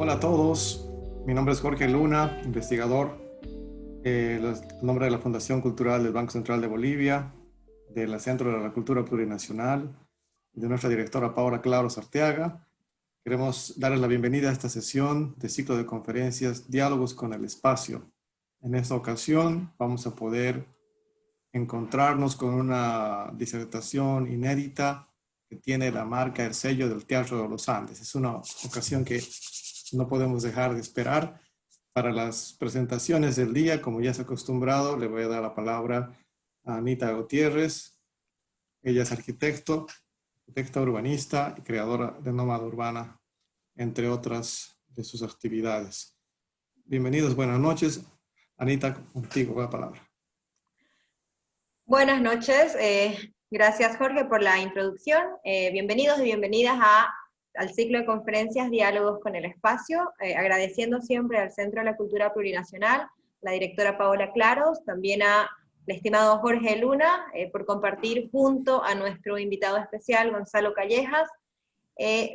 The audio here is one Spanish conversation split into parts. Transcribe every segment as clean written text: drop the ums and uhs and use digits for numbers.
Hola a todos, mi nombre es Jorge Luna, investigador, en nombre de la Fundación Cultural del Banco Central de Bolivia, del Centro de la Cultura Plurinacional y de nuestra directora Paola Claros Arteaga. Queremos darles la bienvenida a esta sesión de ciclo de conferencias Diálogos con el Espacio. En esta ocasión vamos a poder encontrarnos con una disertación inédita que tiene la marca, el sello del Teatro de los Andes. Es una ocasión que no podemos dejar de esperar. Para las presentaciones del día, como ya se ha acostumbrado, le voy a dar la palabra a Anita Gutiérrez. Ella es arquitecta urbanista y creadora de Nómada Urbana, entre otras de sus actividades. Bienvenidos, buenas noches. Anita, contigo la palabra. Buenas noches. Gracias, Jorge, por la introducción. Bienvenidos y bienvenidas al ciclo de conferencias Diálogos con el Espacio, agradeciendo siempre al Centro de la Cultura Plurinacional, la directora Paola Claros, también al estimado Jorge Luna, por compartir junto a nuestro invitado especial, Gonzalo Callejas,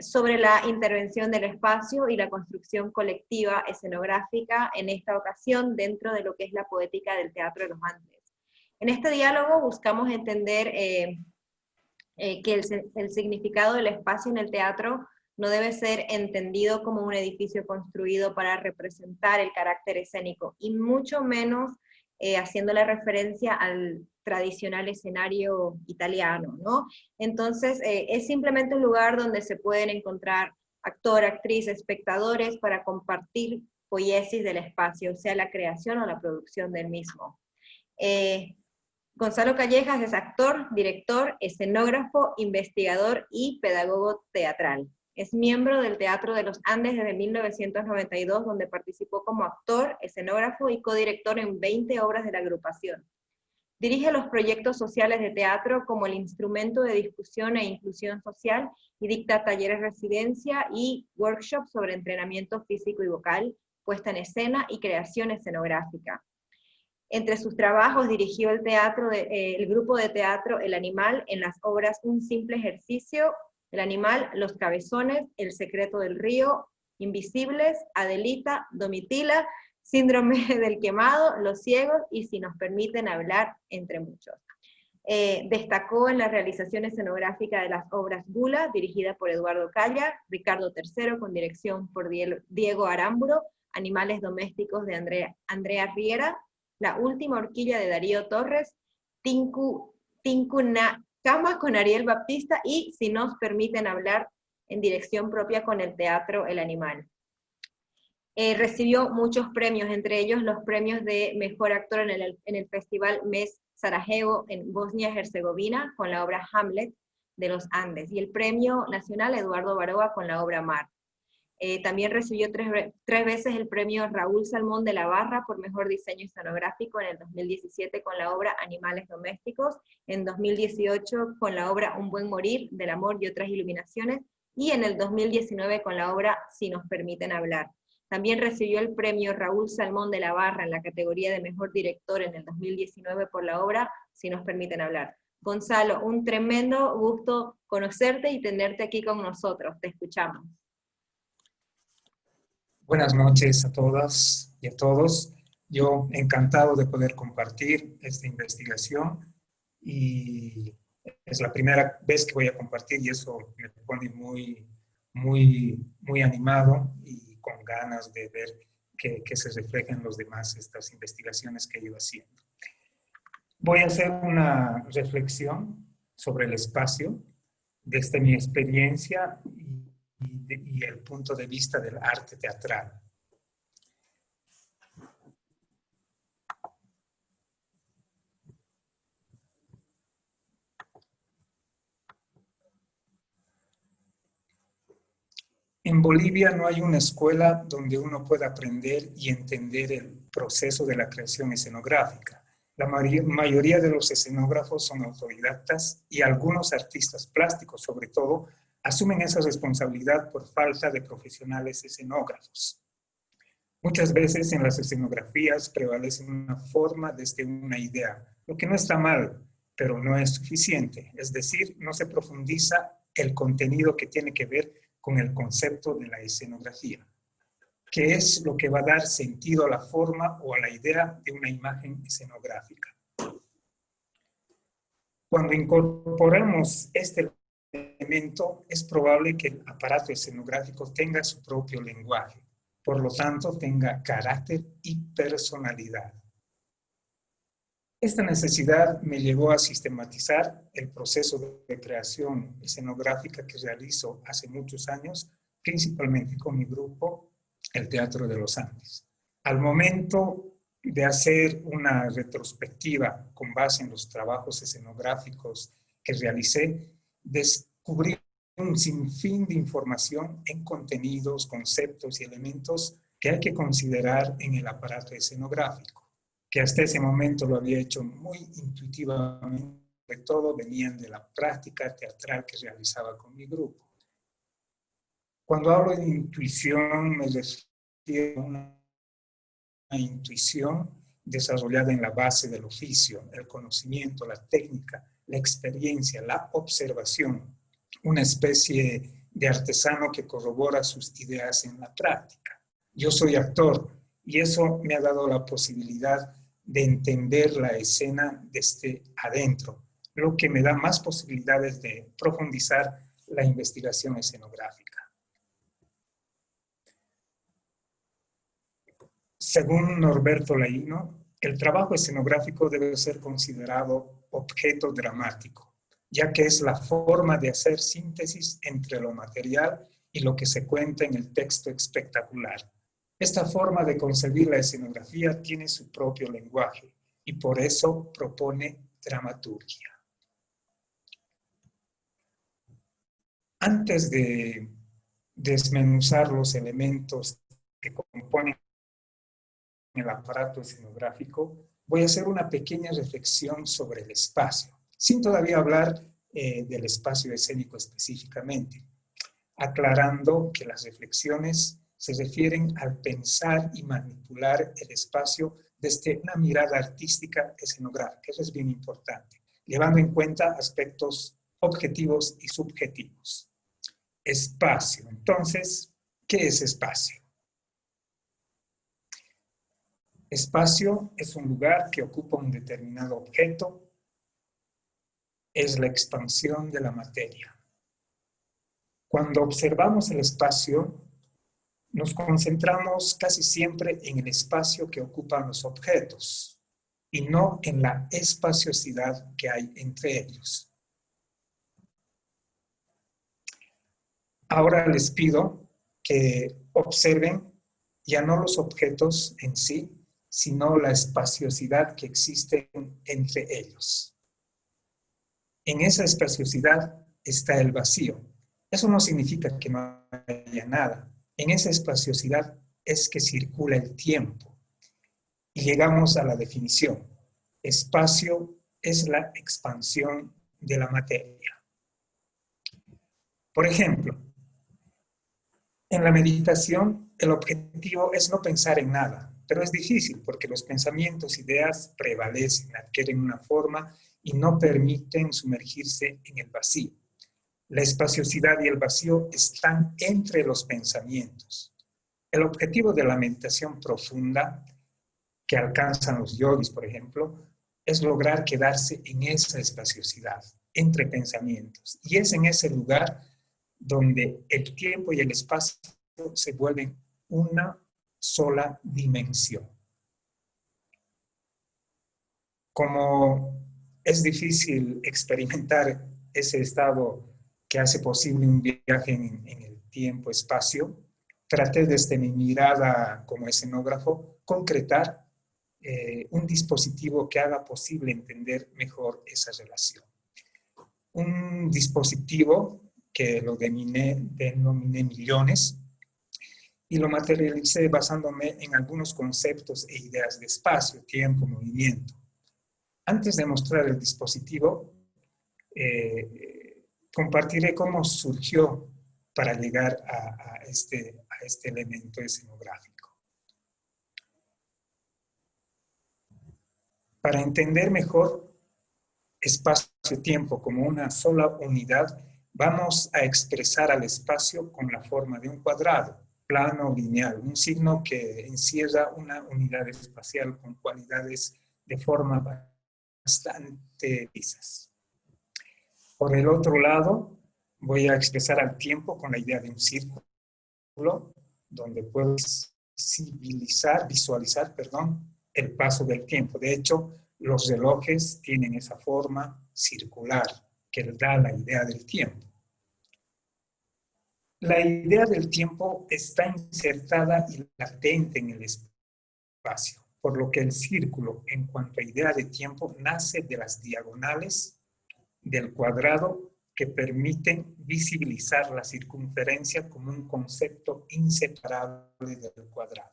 sobre la intervención del espacio y la construcción colectiva escenográfica, en esta ocasión dentro de lo que es la poética del Teatro de los Andes. En este diálogo buscamos entender que el significado del espacio en el teatro no debe ser entendido como un edificio construido para representar el carácter escénico, y mucho menos haciéndole referencia al tradicional escenario italiano, ¿no? Entonces, es simplemente un lugar donde se pueden encontrar actor, actriz, espectadores para compartir poiesis del espacio, sea la creación o la producción del mismo. Gonzalo Callejas es actor, director, escenógrafo, investigador y pedagogo teatral. Es miembro del Teatro de los Andes desde 1992, donde participó como actor, escenógrafo y codirector en 20 obras de la agrupación. Dirige los proyectos sociales de teatro como el instrumento de discusión e inclusión social y dicta talleres de residencia y workshops sobre entrenamiento físico y vocal, puesta en escena y creación escenográfica. Entre sus trabajos dirigió el grupo de teatro El Animal en las obras Un simple ejercicio, El Animal, Los Cabezones, El secreto del río, Invisibles, Adelita, Domitila, Síndrome del quemado, Los ciegos y Si nos permiten hablar, entre muchos. Destacó en la realización escenográfica de las obras Gula, dirigida por Eduardo Calla, Ricardo III, con dirección por Diego Aramburo, Animales domésticos de Andrea Riera, La última horquilla de Darío Torres, Tinku Nakama con Ariel Baptista y Si nos permiten hablar, en dirección propia con el Teatro El Animal. Recibió muchos premios, entre ellos los premios de Mejor Actor en el Festival MES Sarajevo en Bosnia-Herzegovina con la obra Hamlet de los Andes, y el Premio Nacional Eduardo Baroa con la obra Mar. También recibió tres veces el premio Raúl Salmón de la Barra por mejor diseño escenográfico en el 2017 con la obra Animales domésticos, en 2018 con la obra Un buen morir, del amor y otras iluminaciones, y en el 2019 con la obra Si nos permiten hablar. También recibió el premio Raúl Salmón de la Barra en la categoría de mejor director en el 2019 por la obra Si nos permiten hablar. Gonzalo, un tremendo gusto conocerte y tenerte aquí con nosotros. Te escuchamos. Buenas noches a todas y a todos. Yo encantado de poder compartir esta investigación, y es la primera vez que voy a compartir y eso me pone muy animado y con ganas de ver que se reflejen los demás estas investigaciones que he ido haciendo. Voy a hacer una reflexión sobre el espacio desde mi experiencia y el punto de vista del arte teatral. En Bolivia no hay una escuela donde uno pueda aprender y entender el proceso de la creación escenográfica. La mayoría de los escenógrafos son autodidactas y algunos artistas plásticos, sobre todo, asumen esa responsabilidad por falta de profesionales escenógrafos. Muchas veces en las escenografías prevalece una forma desde una idea, lo que no está mal, pero no es suficiente. Es decir, no se profundiza el contenido que tiene que ver con el concepto de la escenografía. que es lo que va a dar sentido a la forma o a la idea de una imagen escenográfica. Cuando incorporamos este elemento, es probable que el aparato escenográfico tenga su propio lenguaje, por lo tanto tenga carácter y personalidad. Esta necesidad me llevó a sistematizar el proceso de creación escenográfica que realizo hace muchos años, principalmente con mi grupo, el Teatro de los Andes. Al momento de hacer una retrospectiva con base en los trabajos escenográficos que realicé, descubrí un sinfín de información en contenidos, conceptos y elementos que hay que considerar en el aparato escenográfico, que hasta ese momento lo había hecho muy intuitivamente, sobre todo venían de la práctica teatral que realizaba con mi grupo. Cuando hablo de intuición, me refiero a una intuición desarrollada en la base del oficio, el conocimiento, la técnica, la experiencia, la observación, una especie de artesano que corrobora sus ideas en la práctica. Yo soy actor y eso me ha dado la posibilidad de entender la escena desde adentro, lo que me da más posibilidades de profundizar la investigación escenográfica. Según Norberto Laino, el trabajo escenográfico debe ser considerado objeto dramático, ya que es la forma de hacer síntesis entre lo material y lo que se cuenta en el texto espectacular. Esta forma de concebir la escenografía tiene su propio lenguaje y por eso propone dramaturgia. Antes de desmenuzar los elementos que componen el aparato escenográfico, voy a hacer una pequeña reflexión sobre el espacio, sin todavía hablar del espacio escénico específicamente, aclarando que las reflexiones se refieren al pensar y manipular el espacio desde una mirada artística escenográfica. Eso es bien importante, llevando en cuenta aspectos objetivos y subjetivos. Espacio. Entonces, ¿qué es espacio? Espacio es un lugar que ocupa un determinado objeto, es la expansión de la materia. Cuando observamos el espacio, nos concentramos casi siempre en el espacio que ocupan los objetos y no en la espaciosidad que hay entre ellos. Ahora les pido que observen ya no los objetos en sí, sino la espaciosidad que existe entre ellos. En esa espaciosidad está el vacío. Eso no significa que no haya nada. En esa espaciosidad es que circula el tiempo. Y llegamos a la definición. Espacio es la expansión de la materia. Por ejemplo, en la meditación, el objetivo es no pensar en nada. Pero es difícil porque los pensamientos, ideas prevalecen, adquieren una forma y no permiten sumergirse en el vacío. La espaciosidad y el vacío están entre los pensamientos. El objetivo de la meditación profunda que alcanzan los yogis, por ejemplo, es lograr quedarse en esa espaciosidad, entre pensamientos. Y es en ese lugar donde el tiempo y el espacio se vuelven una sola dimensión. Como es difícil experimentar ese estado que hace posible un viaje en el tiempo-espacio, traté desde mi mirada como escenógrafo concretar un dispositivo que haga posible entender mejor esa relación. Un dispositivo que lo denominé millones, y lo materialicé basándome en algunos conceptos e ideas de espacio, tiempo, movimiento. Antes de mostrar el dispositivo, compartiré cómo surgió para llegar a este elemento escenográfico. Para entender mejor espacio-tiempo como una sola unidad, vamos a expresar al espacio con la forma de un cuadrado. plano lineal, un signo que encierra una unidad espacial con cualidades de forma bastante precisas. Por el otro lado, voy a expresar al tiempo con la idea de un círculo, donde puedo visualizar, el paso del tiempo. De hecho, los relojes tienen esa forma circular que da la idea del tiempo. La idea del tiempo está insertada y latente en el espacio, por lo que el círculo, en cuanto a idea de tiempo, nace de las diagonales del cuadrado que permiten visibilizar la circunferencia como un concepto inseparable del cuadrado.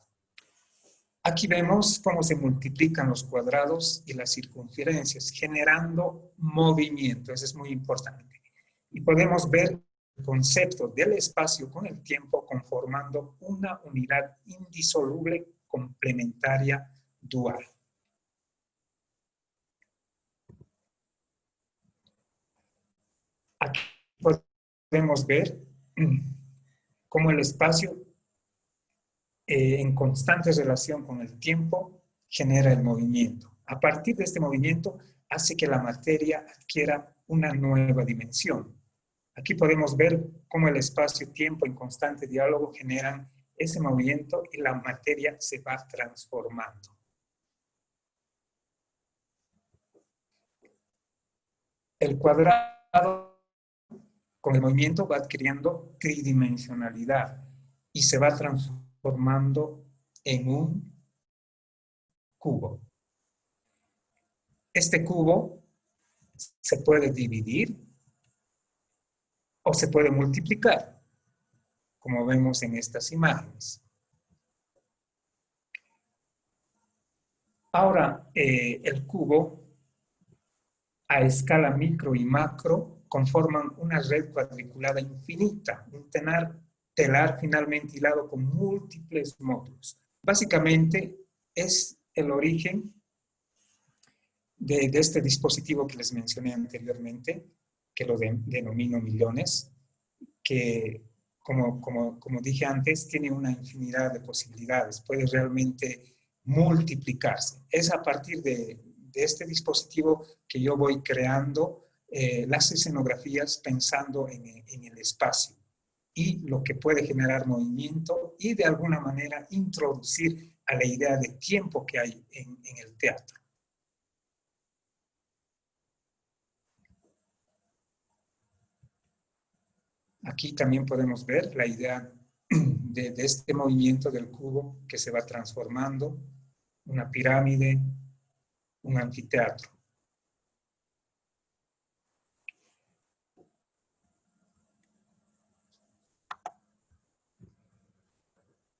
Aquí vemos cómo se multiplican los cuadrados y las circunferencias, generando movimiento. Eso es muy importante. Y podemos ver el concepto del espacio con el tiempo conformando una unidad indisoluble, complementaria, dual. Aquí podemos ver cómo el espacio, en constante relación con el tiempo, genera el movimiento. A partir de este movimiento, hace que la materia adquiera una nueva dimensión. Aquí podemos ver cómo el espacio-tiempo en constante diálogo generan ese movimiento y la materia se va transformando. El cuadrado con el movimiento va adquiriendo tridimensionalidad y se va transformando en un cubo. Este cubo se puede dividir o se puede multiplicar, como vemos en estas imágenes. Ahora, el cubo a escala micro y macro conforman una red cuadriculada infinita, un telar finalmente hilado con múltiples módulos. Básicamente es el origen de este dispositivo que les mencioné anteriormente, que lo denomino millones, que como dije antes, tiene una infinidad de posibilidades, puede realmente multiplicarse. Es a partir de este dispositivo que yo voy creando las escenografías pensando en el espacio y lo que puede generar movimiento y de alguna manera introducir a la idea de tiempo que hay en el teatro. Aquí también podemos ver la idea de este movimiento del cubo que se va transformando, una pirámide, un anfiteatro.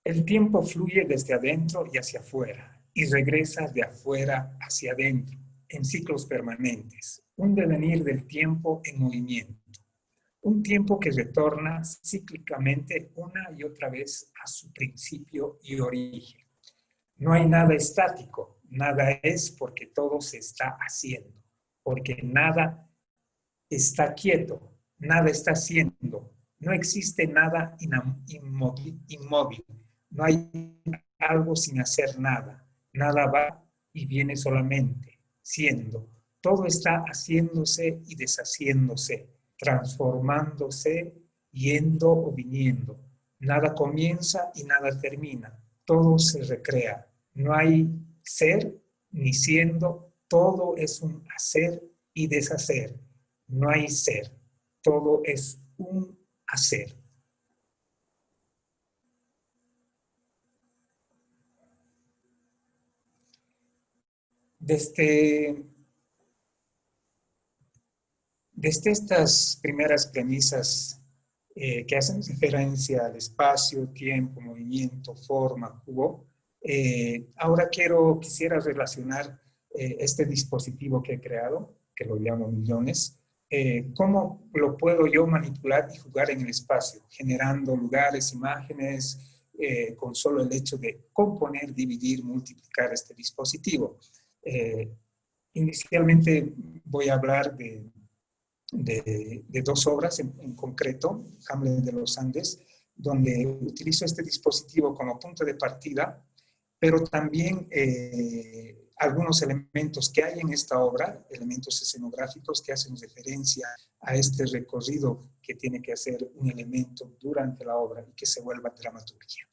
El tiempo fluye desde adentro y hacia afuera y regresa de afuera hacia adentro en ciclos permanentes, un devenir del tiempo en movimiento. Un tiempo que retorna cíclicamente una y otra vez a su principio y origen. No hay nada estático, nada es porque todo se está haciendo, porque nada está quieto, nada está haciendo, no existe nada inmóvil, no hay algo sin hacer nada, nada va y viene solamente, siendo, todo está haciéndose y deshaciéndose, transformándose, yendo o viniendo. Nada comienza y nada termina. Todo se recrea. No hay ser ni siendo. Todo es un hacer y deshacer. No hay ser. Todo es un hacer. Desde estas primeras premisas que hacen referencia al espacio, tiempo, movimiento, forma, cubo, ahora quisiera relacionar este dispositivo que he creado, que lo llamo millones, cómo lo puedo yo manipular y jugar en el espacio, generando lugares, imágenes, con solo el hecho de componer, dividir, multiplicar este dispositivo. Inicialmente voy a hablar de dos obras en concreto, Hamlet de los Andes, donde utilizo este dispositivo como punto de partida, pero también algunos elementos que hay en esta obra, elementos escenográficos que hacen referencia a este recorrido que tiene que hacer un elemento durante la obra y que se vuelva dramaturgia.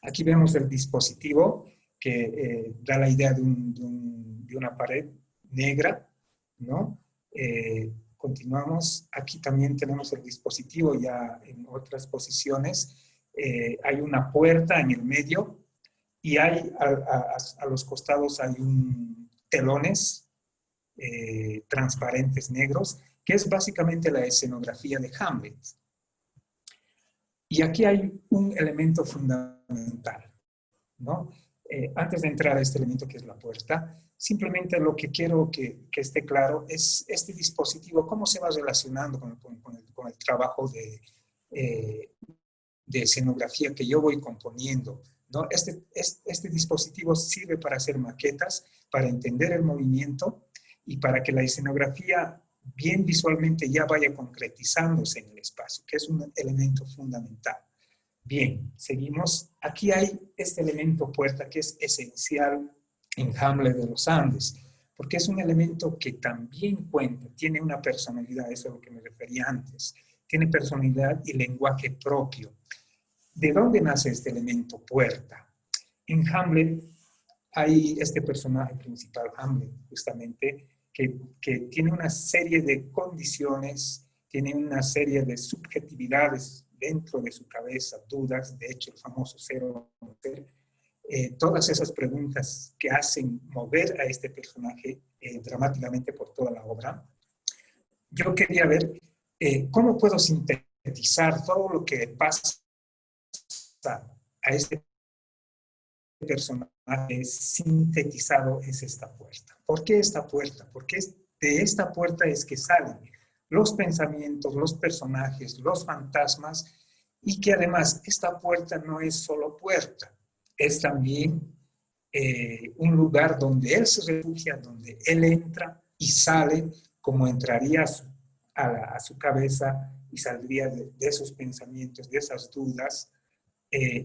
Aquí vemos el dispositivo que da la idea de una pared negra, ¿no? Continuamos, aquí también tenemos el dispositivo ya en otras posiciones. Hay una puerta en el medio y hay a los costados hay telones transparentes negros, que es básicamente la escenografía de Hamlet. Y aquí hay un elemento fundamental, ¿no? Antes de entrar a este elemento que es la puerta, simplemente lo que quiero que esté claro es este dispositivo, cómo se va relacionando con el trabajo de escenografía que yo voy componiendo, ¿no? Este dispositivo sirve para hacer maquetas, para entender el movimiento y para que la escenografía bien visualmente ya vaya concretizándose en el espacio, que es un elemento fundamental. Bien, seguimos. Aquí hay este elemento puerta que es esencial en Hamlet de los Andes, porque es un elemento que también cuenta, tiene una personalidad, eso es a lo que me refería antes, tiene personalidad y lenguaje propio. ¿De dónde nace este elemento puerta? En Hamlet hay este personaje principal, Hamlet, justamente, que tiene una serie de condiciones, tiene una serie de subjetividades dentro de su cabeza, dudas, de hecho el famoso ser o no ser, todas esas preguntas que hacen mover a este personaje dramáticamente por toda la obra. Yo quería ver cómo puedo sintetizar todo lo que pasa a este personaje sintetizado es esta puerta. ¿Por qué esta puerta? Porque de esta puerta es que salen los pensamientos, los personajes, los fantasmas, y que además esta puerta no es solo puerta, es también un lugar donde él se refugia, donde él entra y sale, como entraría a su cabeza y saldría de esos pensamientos, de esas dudas.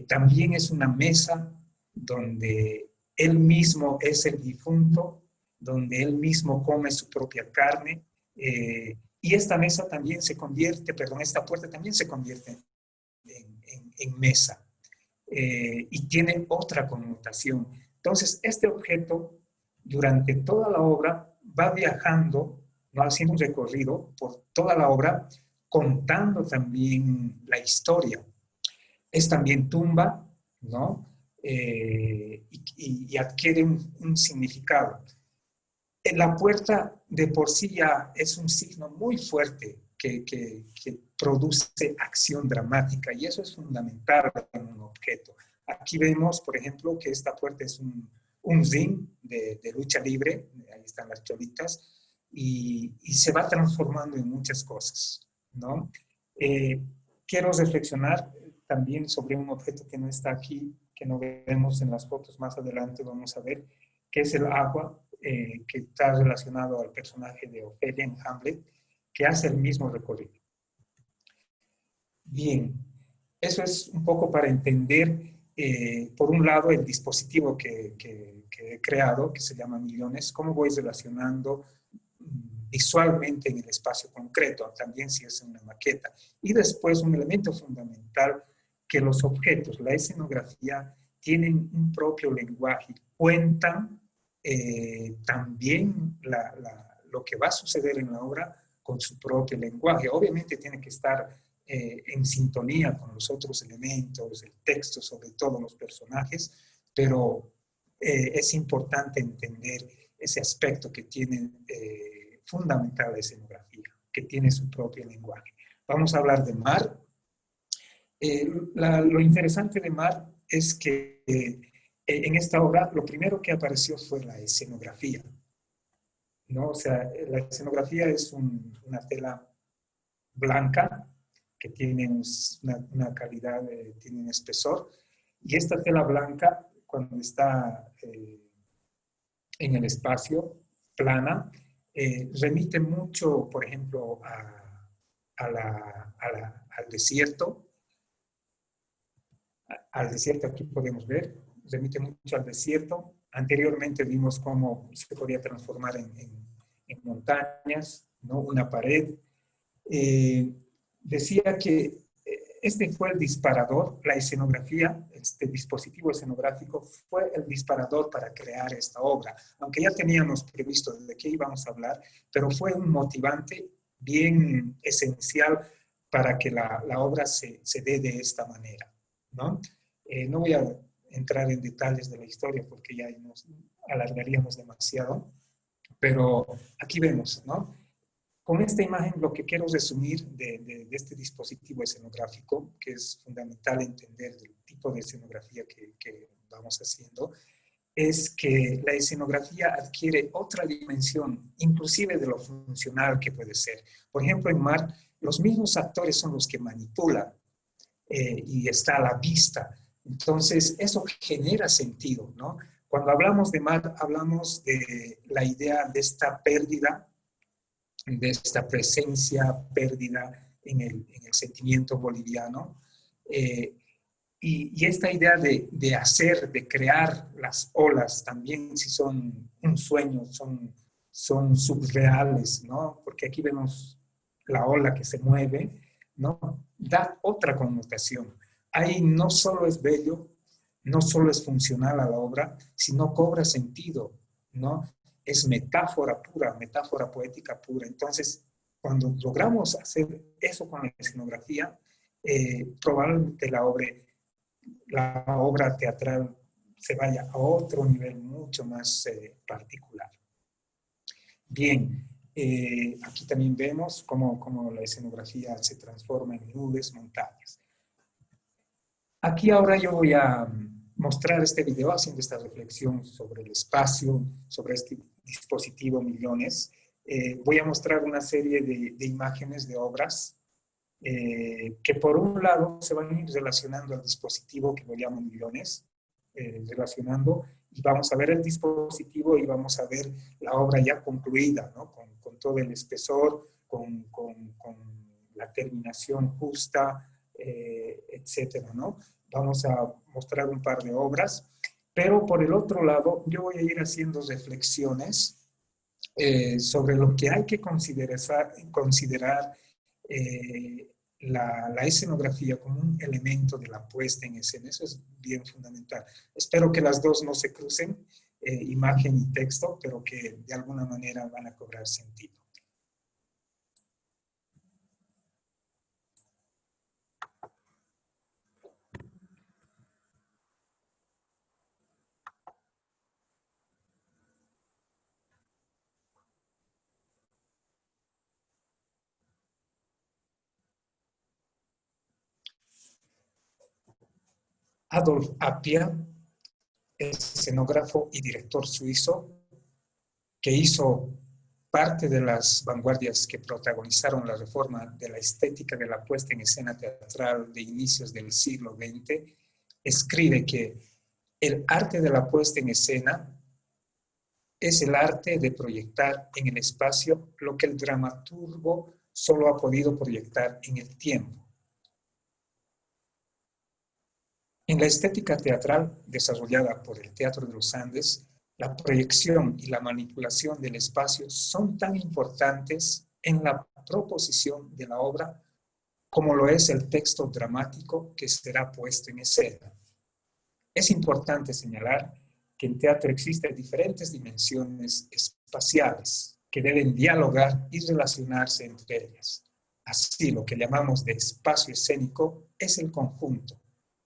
También es una mesa donde él mismo es el difunto, donde él mismo come su propia carne, y esta mesa también se convierte, perdón, esta puerta también se convierte en mesa, y tiene otra connotación. Entonces, este objeto, durante toda la obra, va viajando, va haciendo un recorrido por toda la obra, contando también la historia. Es también tumba, ¿no? Y adquiere un significado. La puerta de por sí ya es un signo muy fuerte que produce acción dramática, y eso es fundamental en un objeto. Aquí vemos, por ejemplo, que esta puerta es un ring de lucha libre, ahí están las cholitas, y se va transformando en muchas cosas, ¿no? Quiero reflexionar también sobre un objeto que no está aquí, que no vemos en las fotos más adelante, vamos a ver, que es el agua, que está relacionado al personaje de Ofelia en Hamlet, que hace el mismo recorrido. Bien, eso es un poco para entender, por un lado, el dispositivo que he creado, que se llama Millones, cómo voy relacionando visualmente en el espacio concreto, también si es una maqueta. Y después un elemento fundamental, que los objetos, la escenografía, tienen un propio lenguaje, cuentan también lo que va a suceder en la obra con su propio lenguaje. Obviamente tiene que estar en sintonía con los otros elementos, el texto, sobre todo los personajes, pero es importante entender ese aspecto que tiene fundamental la escenografía, que tiene su propio lenguaje. Vamos a hablar de Mar. Lo interesante de Mar es que en esta obra lo primero que apareció fue la escenografía, ¿no? O sea, la escenografía es una tela blanca que tiene una calidad, tiene un espesor, y esta tela blanca, cuando está en el espacio, plana, remite mucho, por ejemplo, al desierto, al desierto, aquí podemos ver, remite mucho al desierto. Anteriormente vimos cómo se podía transformar en montañas, ¿no? Una pared. Decía que este fue el disparador, la escenografía, este dispositivo escenográfico fue el disparador para crear esta obra, aunque ya teníamos previsto de qué íbamos a hablar, pero fue un motivante bien esencial para que la obra se dé de esta manera, ¿no? No voy a entrar en detalles de la historia porque ya nos alargaríamos demasiado, pero aquí vemos, ¿no? Con esta imagen lo que quiero resumir de este dispositivo escenográfico, que es fundamental entender el tipo de escenografía que vamos haciendo, es que la escenografía adquiere otra dimensión, inclusive de lo funcional que puede ser. Por ejemplo, en MAR, los mismos actores son los que manipulan y está a la vista. Entonces, eso genera sentido, ¿no? Cuando hablamos de MAR, hablamos de la idea de esta pérdida, de esta presencia pérdida en el sentimiento boliviano. Y esta idea de hacer, de crear las olas, también si son un sueño, son subreales, ¿no? Porque aquí vemos la ola que se mueve, ¿no? Da otra connotación. Ahí no solo es bello, no solo es funcional a la obra, sino cobra sentido, ¿no? Es metáfora pura, metáfora poética pura. Entonces, cuando logramos hacer eso con la escenografía, probablemente la obra teatral se vaya a otro nivel mucho más particular. Bien, aquí también vemos cómo la escenografía se transforma en nubes, montañas. Aquí ahora yo voy a mostrar este video haciendo esta reflexión sobre el espacio, sobre este dispositivo Millones. Voy a mostrar una serie de imágenes de obras que por un lado se van a ir relacionando al dispositivo que lo llamo Millones, relacionando, y vamos a ver el dispositivo y vamos a ver la obra ya concluida, ¿no? Con todo el espesor, con la terminación justa, etcétera, ¿no? Vamos a mostrar un par de obras, pero por el otro lado yo voy a ir haciendo reflexiones sobre lo que hay que considerar la escenografía como un elemento de la puesta en escena. Eso es bien fundamental. Espero que las dos no se crucen, imagen y texto, pero que de alguna manera van a cobrar sentido. Adolf Appia es escenógrafo y director suizo que hizo parte de las vanguardias que protagonizaron la reforma de la estética de la puesta en escena teatral de inicios del siglo XX. Escribe que el arte de la puesta en escena es el arte de proyectar en el espacio lo que el dramaturgo solo ha podido proyectar en el tiempo. En la estética teatral desarrollada por el Teatro de los Andes, la proyección y la manipulación del espacio son tan importantes en la proposición de la obra como lo es el texto dramático que será puesto en escena. Es importante señalar que en teatro existen diferentes dimensiones espaciales que deben dialogar y relacionarse entre ellas. Así, lo que llamamos de espacio escénico es el conjunto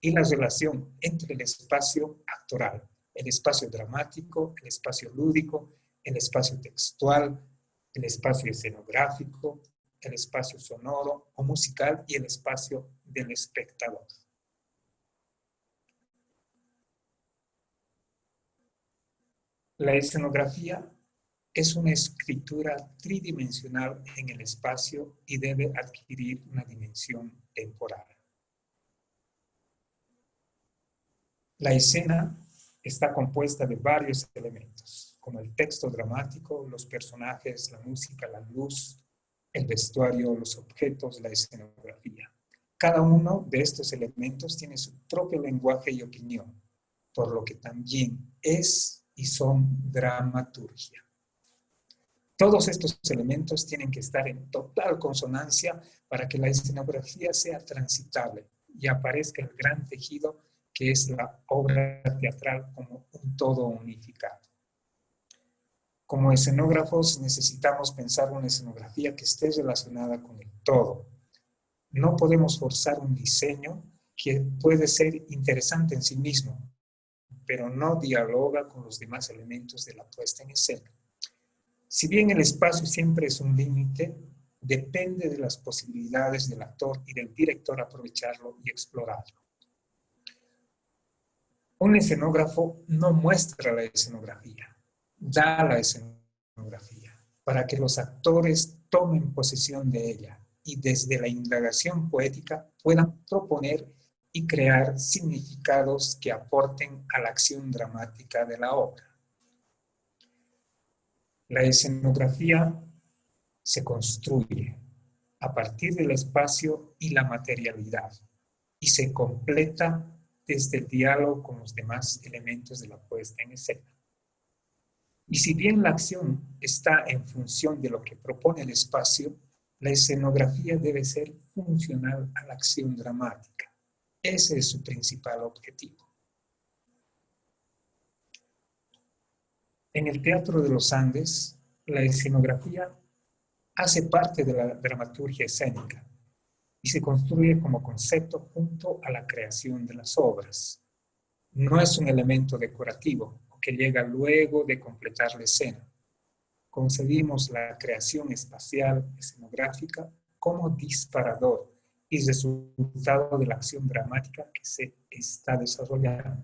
y la relación entre el espacio actoral, el espacio dramático, el espacio lúdico, el espacio textual, el espacio escenográfico, el espacio sonoro o musical y el espacio del espectador. La escenografía es una escritura tridimensional en el espacio y debe adquirir una dimensión temporal. La escena está compuesta de varios elementos, como el texto dramático, los personajes, la música, la luz, el vestuario, los objetos, la escenografía. Cada uno de estos elementos tiene su propio lenguaje y opinión, por lo que también es y son dramaturgia. Todos estos elementos tienen que estar en total consonancia para que la escenografía sea transitable y aparezca el gran tejido que es la obra teatral como un todo unificado. Como escenógrafos necesitamos pensar una escenografía que esté relacionada con el todo. No podemos forzar un diseño que puede ser interesante en sí mismo, pero no dialoga con los demás elementos de la puesta en escena. Si bien el espacio siempre es un límite, depende de las posibilidades del actor y del director aprovecharlo y explorarlo. Un escenógrafo no muestra la escenografía, da la escenografía para que los actores tomen posesión de ella y desde la indagación poética puedan proponer y crear significados que aporten a la acción dramática de la obra. La escenografía se construye a partir del espacio y la materialidad y se completa desde el diálogo con los demás elementos de la puesta en escena. Y si bien la acción está en función de lo que propone el espacio, la escenografía debe ser funcional a la acción dramática. Ese es su principal objetivo. En el Teatro de los Andes, la escenografía hace parte de la dramaturgia escénica y se construye como concepto junto a la creación de las obras. No es un elemento decorativo que llega luego de completar la escena. Concebimos la creación espacial escenográfica como disparador y resultado de la acción dramática que se está desarrollando.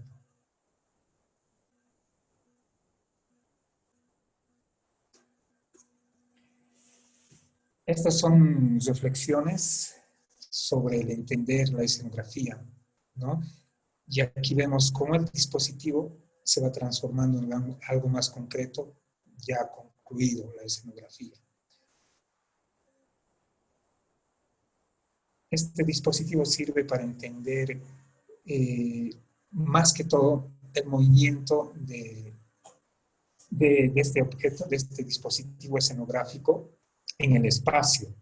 Estas son reflexiones sobre el entender la escenografía, ¿no? Y aquí vemos cómo el dispositivo se va transformando en algo más concreto, ya concluido la escenografía. Este dispositivo sirve para entender más que todo el movimiento de este objeto, de este dispositivo escenográfico en el espacio.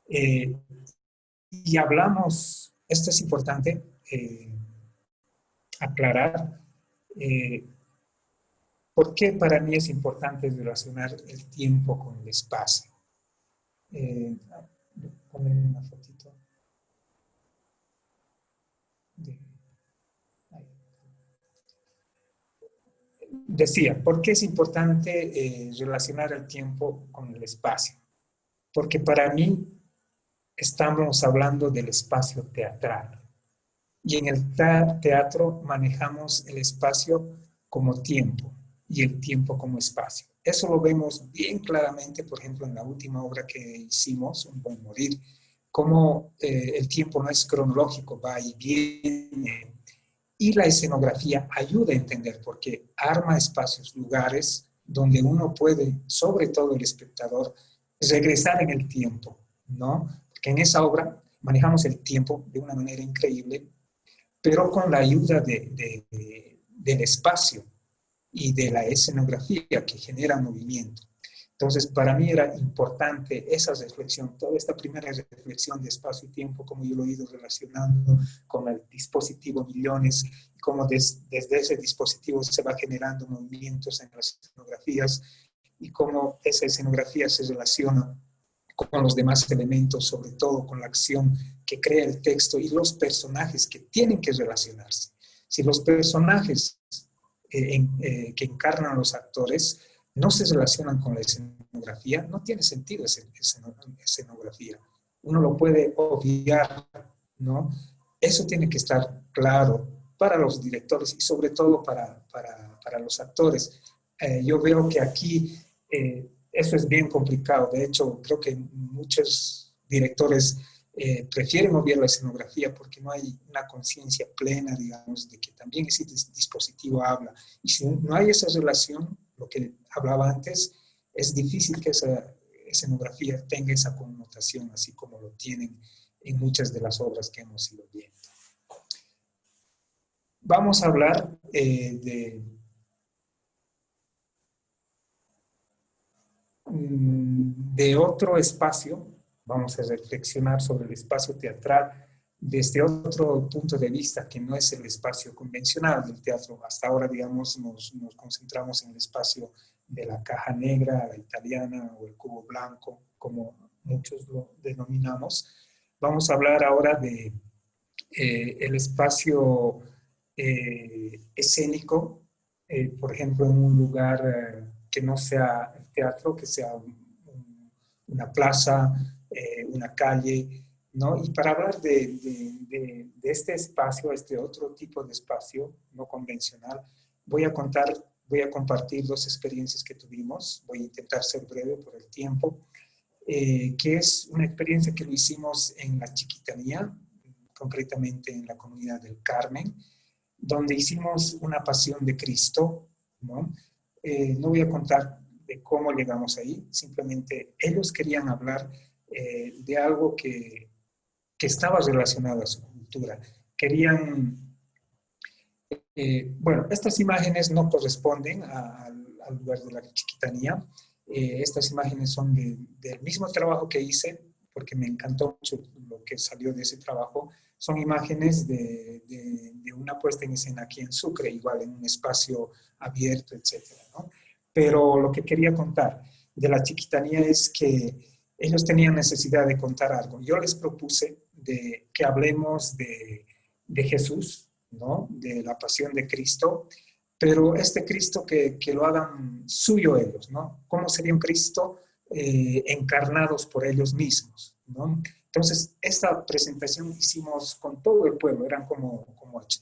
Y hablamos, esto es importante aclarar, ¿por qué para mí es importante relacionar el tiempo con el espacio? Poner una fotito. Decía, ¿por qué es importante relacionar el tiempo con el espacio? Porque para mí estamos hablando del espacio teatral. Y en el teatro manejamos el espacio como tiempo y el tiempo como espacio. Eso lo vemos bien claramente, por ejemplo, en la última obra que hicimos, Un buen morir, cómo el tiempo no es cronológico, va y viene. Y la escenografía ayuda a entender porque arma espacios, lugares donde uno puede, sobre todo el espectador, regresar en el tiempo, ¿no? Porque en esa obra manejamos el tiempo de una manera increíble, pero con la ayuda del espacio y de la escenografía que genera movimiento. Entonces, para mí era importante esa reflexión, toda esta primera reflexión de espacio y tiempo, como yo lo he ido relacionando con el dispositivo Millones, y cómo desde ese dispositivo se va generando movimientos en las escenografías, y cómo esa escenografía se relaciona con los demás elementos, sobre todo con la acción que crea el texto y los personajes que tienen que relacionarse. Si los personajes que encarnan los actores no se relacionan con la escenografía, no tiene sentido esa escenografía. Uno lo puede obviar, ¿no? Eso tiene que estar claro para los directores y sobre todo para los actores. Yo veo que aquí eso es bien complicado. De hecho, creo que muchos directores prefieren obviar la escenografía porque no hay una conciencia plena, digamos, de que también ese dispositivo habla. Y si no hay esa relación, lo que hablaba antes, es difícil que esa escenografía tenga esa connotación, así como lo tienen en muchas de las obras que hemos ido viendo. Vamos a hablar de otro espacio. Vamos a reflexionar sobre el espacio teatral desde otro punto de vista, que no es el espacio convencional del teatro. Hasta ahora, digamos, nos concentramos en el espacio de la caja negra, la italiana, o el cubo blanco, como muchos lo denominamos. Vamos a hablar ahora de el espacio escénico, por ejemplo, en un lugar que no sea el teatro, que sea una plaza, una calle, ¿no? Y para hablar de este espacio, este otro tipo de espacio no convencional, voy a compartir dos experiencias que tuvimos. Voy a intentar ser breve por el tiempo, que es una experiencia que lo hicimos en la Chiquitanía, concretamente en la comunidad del Carmen, donde hicimos una pasión de Cristo, ¿no? No voy a contar de cómo llegamos ahí, simplemente ellos querían hablar de algo que estaba relacionado a su cultura. Querían, bueno, estas imágenes no corresponden al lugar de la Chiquitanía. Estas imágenes son del mismo trabajo que hice, porque me encantó mucho lo que salió de ese trabajo. Son imágenes de una puesta en escena aquí en Sucre, igual en un espacio abierto, etcétera, ¿no? Pero lo que quería contar de la Chiquitanía es que ellos tenían necesidad de contar algo. Yo les propuse que hablemos de Jesús, ¿no? De la pasión de Cristo, pero este Cristo que lo hagan suyo ellos, ¿no? ¿Cómo sería un Cristo encarnados por ellos mismos, ¿no? Entonces, esta presentación hicimos con todo el pueblo, eran como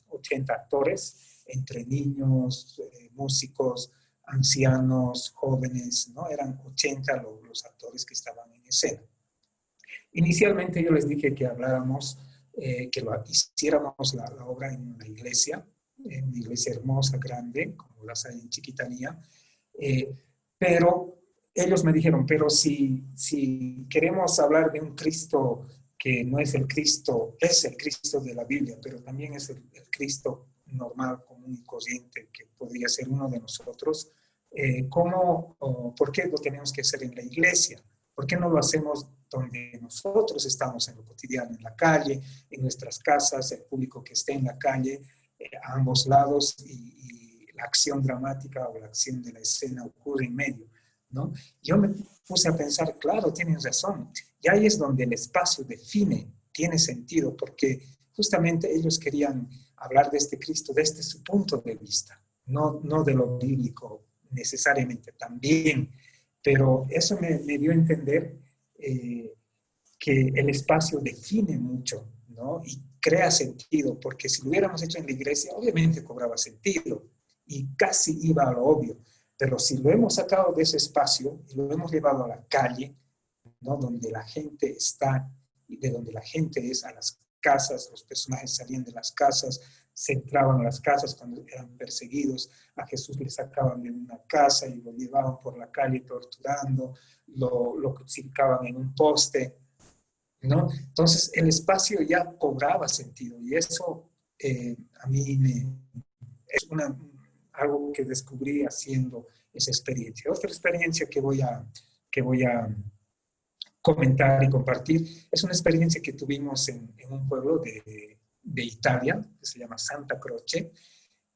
80 actores, entre niños, músicos, ancianos, jóvenes, ¿no? Eran 80 los actores que estaban en escena. Inicialmente yo les dije que habláramos, que hiciéramos la obra en una iglesia hermosa, grande, como las hay en Chiquitanía, pero ellos me dijeron, pero si queremos hablar de un Cristo que no es el Cristo de la Biblia, pero también es el Cristo normal, común y corriente, que podría ser uno de nosotros, ¿por qué lo tenemos que hacer en la iglesia? ¿Por qué no lo hacemos donde nosotros estamos en lo cotidiano, en la calle, en nuestras casas, el público que esté en la calle, a ambos lados, y la acción dramática o la acción de la escena ocurre en medio, ¿no? Yo me puse a pensar, claro, tienen razón, y ahí es donde el espacio tiene sentido, porque justamente ellos querían hablar de este Cristo desde su punto de vista, no de lo bíblico necesariamente, también, pero eso me dio a entender que el espacio define mucho, ¿no? Y crea sentido, porque si lo hubiéramos hecho en la iglesia, obviamente cobraba sentido y casi iba a lo obvio, pero si lo hemos sacado de ese espacio y lo hemos llevado a la calle, ¿no? Donde la gente está y de donde la gente es, a las casas, los personajes salían de las casas, se entraban a las casas cuando eran perseguidos, a Jesús le sacaban de una casa y lo llevaban por la calle torturando, lo crucificaban en un poste, ¿no? Entonces el espacio ya cobraba sentido, y eso a mí es algo que descubrí haciendo esa experiencia. Otra experiencia que voy a comentar y compartir es una experiencia que tuvimos en un pueblo de Italia, que se llama Santa Croce.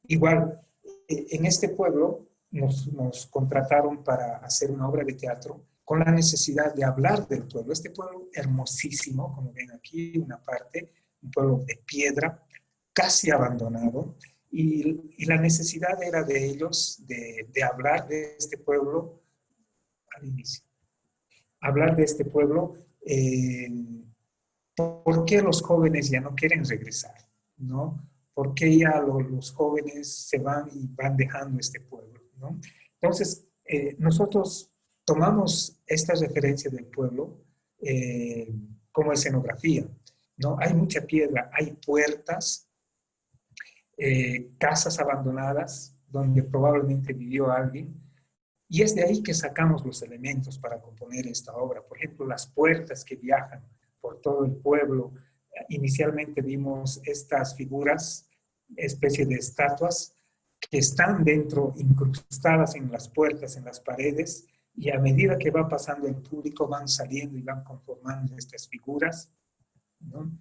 Igual, en este pueblo nos contrataron para hacer una obra de teatro con la necesidad de hablar del pueblo. Este pueblo hermosísimo, como ven aquí, una parte, un pueblo de piedra, casi abandonado, y la necesidad era de ellos de hablar de este pueblo al inicio. Hablar de este pueblo, ¿por qué los jóvenes ya no quieren regresar? ¿No? ¿Por qué ya los jóvenes se van y van dejando este pueblo? ¿No? Entonces, nosotros tomamos esta referencia del pueblo como escenografía, ¿no? Hay mucha piedra, hay puertas, casas abandonadas donde probablemente vivió alguien, y es de ahí que sacamos los elementos para componer esta obra. Por ejemplo, las puertas que viajan por todo el pueblo. Inicialmente vimos estas figuras, especie de estatuas, que están dentro, incrustadas en las puertas, en las paredes, y a medida que va pasando el público van saliendo y van conformando estas figuras, ¿no?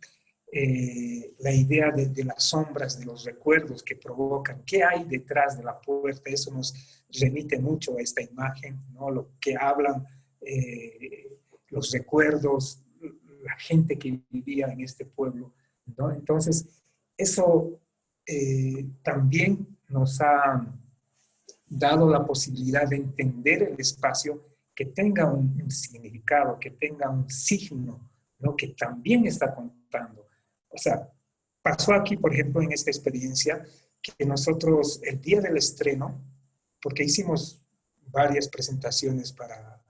La idea de las sombras, de los recuerdos que provocan, qué hay detrás de la puerta, eso nos remite mucho a esta imagen, ¿no? Lo que hablan, los recuerdos, la gente que vivía en este pueblo, ¿no? Entonces, eso también nos ha dado la posibilidad de entender el espacio, que tenga un significado, que tenga un signo, ¿no? Que también está contando. O sea, pasó aquí, por ejemplo, en esta experiencia, que nosotros el día del estreno, porque hicimos varias presentaciones para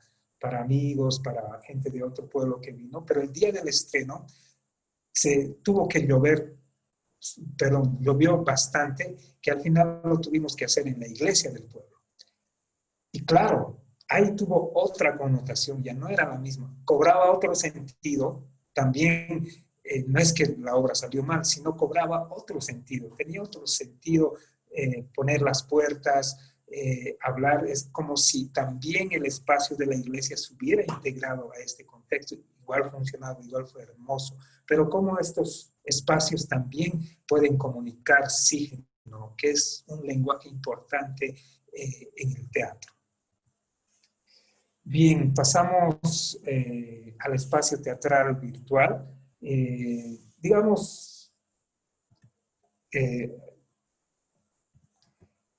amigos, para gente de otro pueblo que vino, pero el día del estreno se tuvo que llover, perdón, llovió bastante, que al final lo tuvimos que hacer en la iglesia del pueblo. Y claro, ahí tuvo otra connotación, ya no era la misma, cobraba otro sentido, también no es que la obra salió mal, sino cobraba otro sentido, tenía otro sentido poner las puertas, hablar, es como si también el espacio de la iglesia se hubiera integrado a este contexto, igual funcionaba, igual fue hermoso, pero como estos espacios también pueden comunicar signo, que es un lenguaje importante en el teatro. Bien, pasamos al espacio teatral virtual. Digamos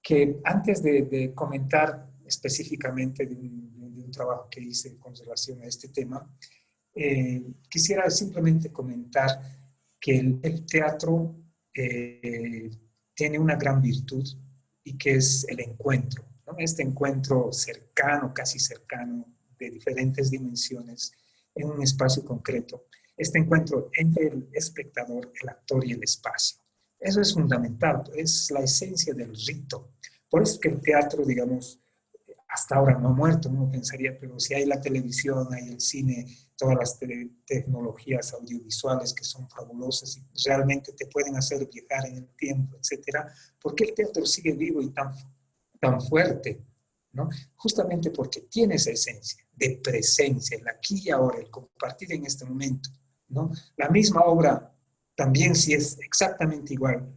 que antes de comentar específicamente de un trabajo que hice con relación a este tema, quisiera simplemente comentar que el teatro tiene una gran virtud y que es el encuentro, ¿no? Este encuentro cercano, casi cercano, de diferentes dimensiones en un espacio concreto. Este encuentro entre el espectador, el actor y el espacio. Eso es fundamental, es la esencia del rito. Por eso es que el teatro, digamos, hasta ahora no ha muerto, uno pensaría, pero si hay la televisión, hay el cine, todas las tecnologías audiovisuales que son fabulosas y realmente te pueden hacer viajar en el tiempo, etcétera, ¿por qué el teatro sigue vivo y tan fuerte? ¿No? Justamente porque tiene esa esencia de presencia, el aquí y ahora, el compartir en este momento, ¿no? La misma obra, también si es exactamente igual,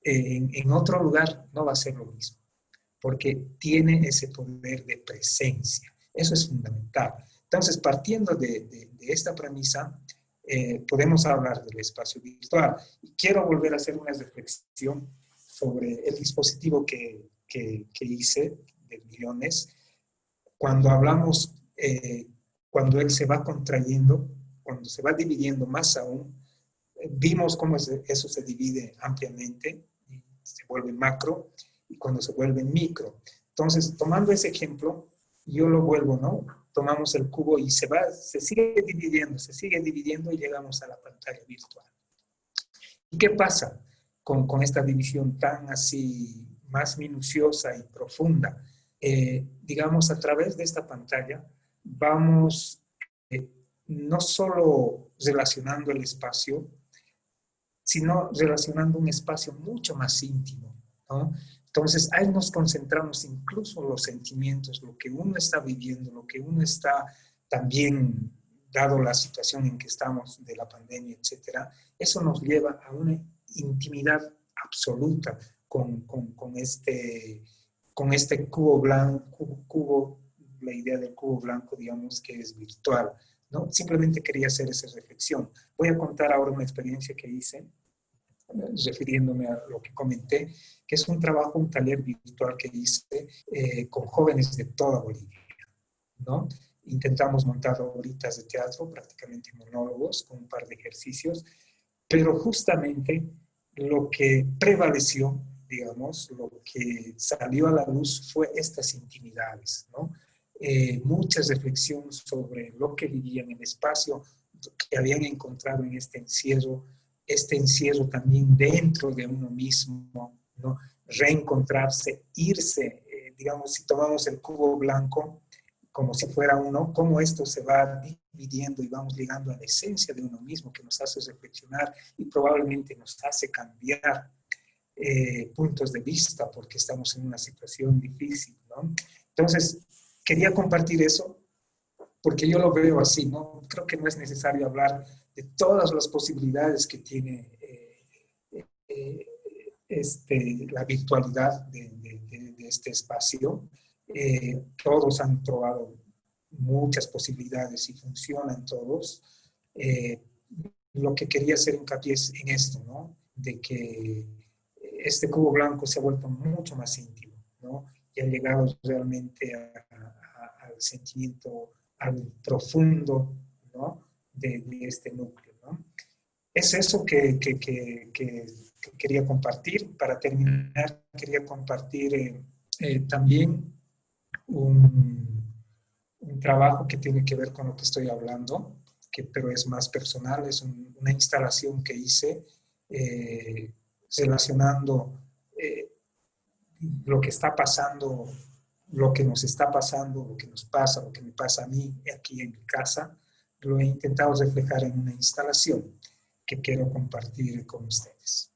en otro lugar no va a ser lo mismo, porque tiene ese poder de presencia. Eso es fundamental. Entonces, partiendo de esta premisa, podemos hablar del espacio virtual. Y quiero volver a hacer una reflexión sobre el dispositivo que hice, de millones. Cuando hablamos, cuando él se va contrayendo, cuando se va dividiendo más aún, vimos cómo eso se divide ampliamente, y se vuelve macro, y cuando se vuelve micro. Entonces, tomando ese ejemplo, yo lo vuelvo, ¿no? Tomamos el cubo y se sigue dividiendo y llegamos a la pantalla virtual. ¿Y qué pasa con esta división tan así, más minuciosa y profunda? Digamos, a través de esta pantalla vamos no solo relacionando el espacio, sino relacionando un espacio mucho más íntimo, ¿no? Entonces, ahí nos concentramos incluso en los sentimientos, lo que uno está viviendo, lo que uno está también, dado la situación en que estamos de la pandemia, etcétera, eso nos lleva a una intimidad absoluta con este cubo blanco, la idea del cubo blanco, digamos, que es virtual, ¿no? Simplemente quería hacer esa reflexión. Voy a contar ahora una experiencia que hice, refiriéndome a lo que comenté, que es un taller virtual que hice con jóvenes de toda Bolivia, ¿no? Intentamos montar horitas de teatro, prácticamente monólogos, con un par de ejercicios, pero justamente lo que prevaleció, digamos, lo que salió a la luz fue estas intimidades, ¿no? Muchas reflexiones sobre lo que vivían en el espacio, que habían encontrado en este encierro también dentro de uno mismo, ¿no? Reencontrarse, irse, digamos, si tomamos el cubo blanco como si fuera uno, cómo esto se va midiendo y vamos llegando a la esencia de uno mismo, que nos hace reflexionar y probablemente nos hace cambiar puntos de vista porque estamos en una situación difícil, ¿no? Entonces, quería compartir eso porque yo lo veo así, ¿no? Creo que no es necesario hablar de todas las posibilidades que tiene la virtualidad de este espacio. Todos han probado muchas posibilidades y funcionan todos. Lo que quería hacer hincapié es en esto, ¿no? De que este cubo blanco se ha vuelto mucho más íntimo, ¿no? Y ha llegado realmente al sentimiento, al profundo, ¿no? De este núcleo, ¿no? Es eso que quería compartir. Para terminar, quería compartir también un trabajo que tiene que ver con lo que estoy hablando, pero es más personal, es una instalación que hice relacionando lo que está pasando, lo que nos está pasando, lo que nos pasa, lo que me pasa a mí aquí en mi casa, lo he intentado reflejar en una instalación que quiero compartir con ustedes.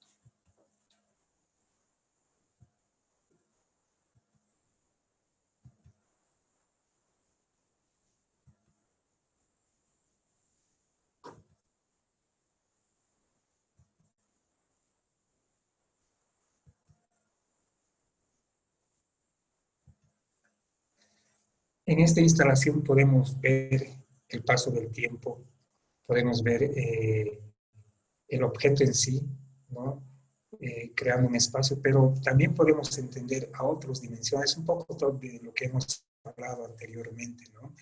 En esta instalación podemos ver el paso del tiempo, podemos ver el objeto en sí, ¿no? Creando un espacio, pero también podemos entender a otras dimensiones, un poco de lo que hemos hablado anteriormente, ¿no?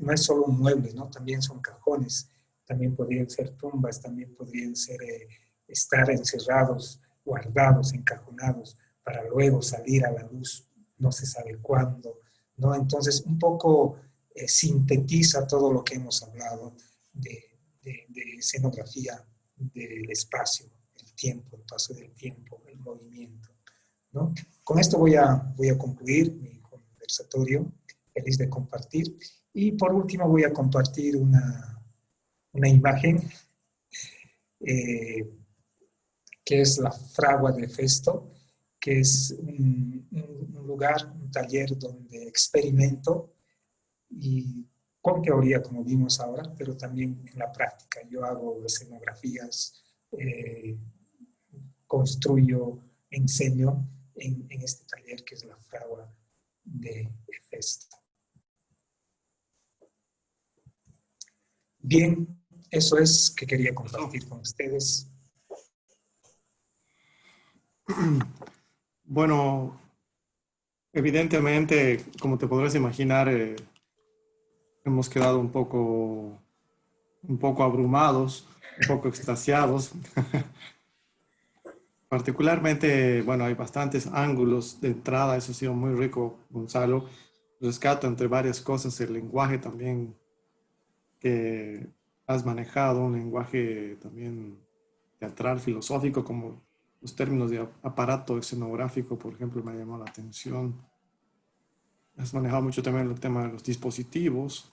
No es solo un mueble, ¿no? También son cajones, también podrían ser tumbas, también podrían ser estar encerrados, guardados, encajonados, para luego salir a la luz, no se sabe cuándo, ¿no? Entonces, un poco sintetiza todo lo que hemos hablado de escenografía del espacio, el tiempo, el paso del tiempo, el movimiento, ¿no? Con esto voy a concluir mi conversatorio, feliz de compartir. Y por último voy a compartir una imagen que es la Fragua de Festo, que es un lugar, un taller donde experimento y con teoría, como vimos ahora, pero también en la práctica. Yo hago escenografías, construyo, enseño en este taller que es la Fragua de Festo. Bien, eso es que quería compartir con ustedes. Bueno, evidentemente, como te podrás imaginar, hemos quedado un poco abrumados, un poco extasiados. Particularmente, bueno, hay bastantes ángulos de entrada, eso ha sido muy rico, Gonzalo. Rescato entre varias cosas el lenguaje también que has manejado, un lenguaje también teatral, filosófico, como los términos de aparato escenográfico, por ejemplo, me ha llamado la atención. Has manejado mucho también el tema de los dispositivos.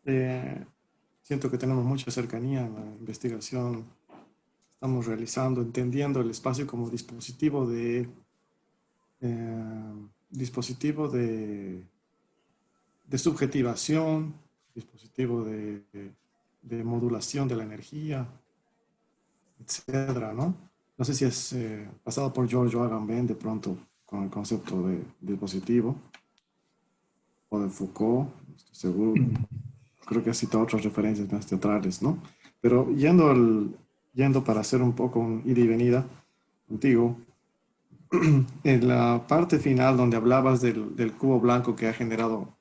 Siento que tenemos mucha cercanía en la investigación. Estamos realizando, entendiendo el espacio como dispositivo de subjetivación, dispositivo de modulación de la energía, etcétera, ¿no? No sé si has pasado por Giorgio Agamben de pronto con el concepto de dispositivo, o de Foucault, no estoy seguro. Creo que has citado otras referencias más teatrales, ¿no? Pero yendo para hacer un poco un ida y venida contigo, en la parte final donde hablabas del cubo blanco que ha generado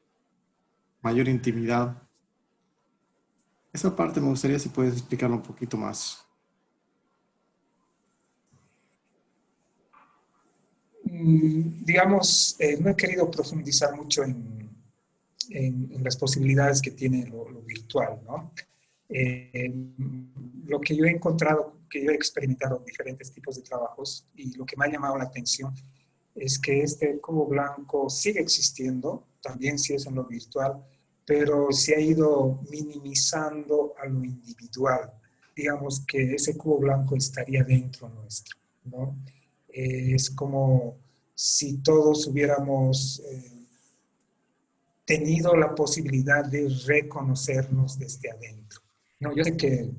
mayor intimidad, esa parte me gustaría si puedes explicarlo un poquito más. Digamos, no he querido profundizar mucho en las posibilidades que tiene lo virtual, ¿no? Lo que yo he encontrado, que yo he experimentado en diferentes tipos de trabajos y lo que me ha llamado la atención es que este cubo blanco sigue existiendo, también si es en lo virtual, pero se ha ido minimizando a lo individual. Digamos que ese cubo blanco estaría dentro nuestro, ¿no? Es como si todos hubiéramos tenido la posibilidad de reconocernos desde adentro. No, yo sé que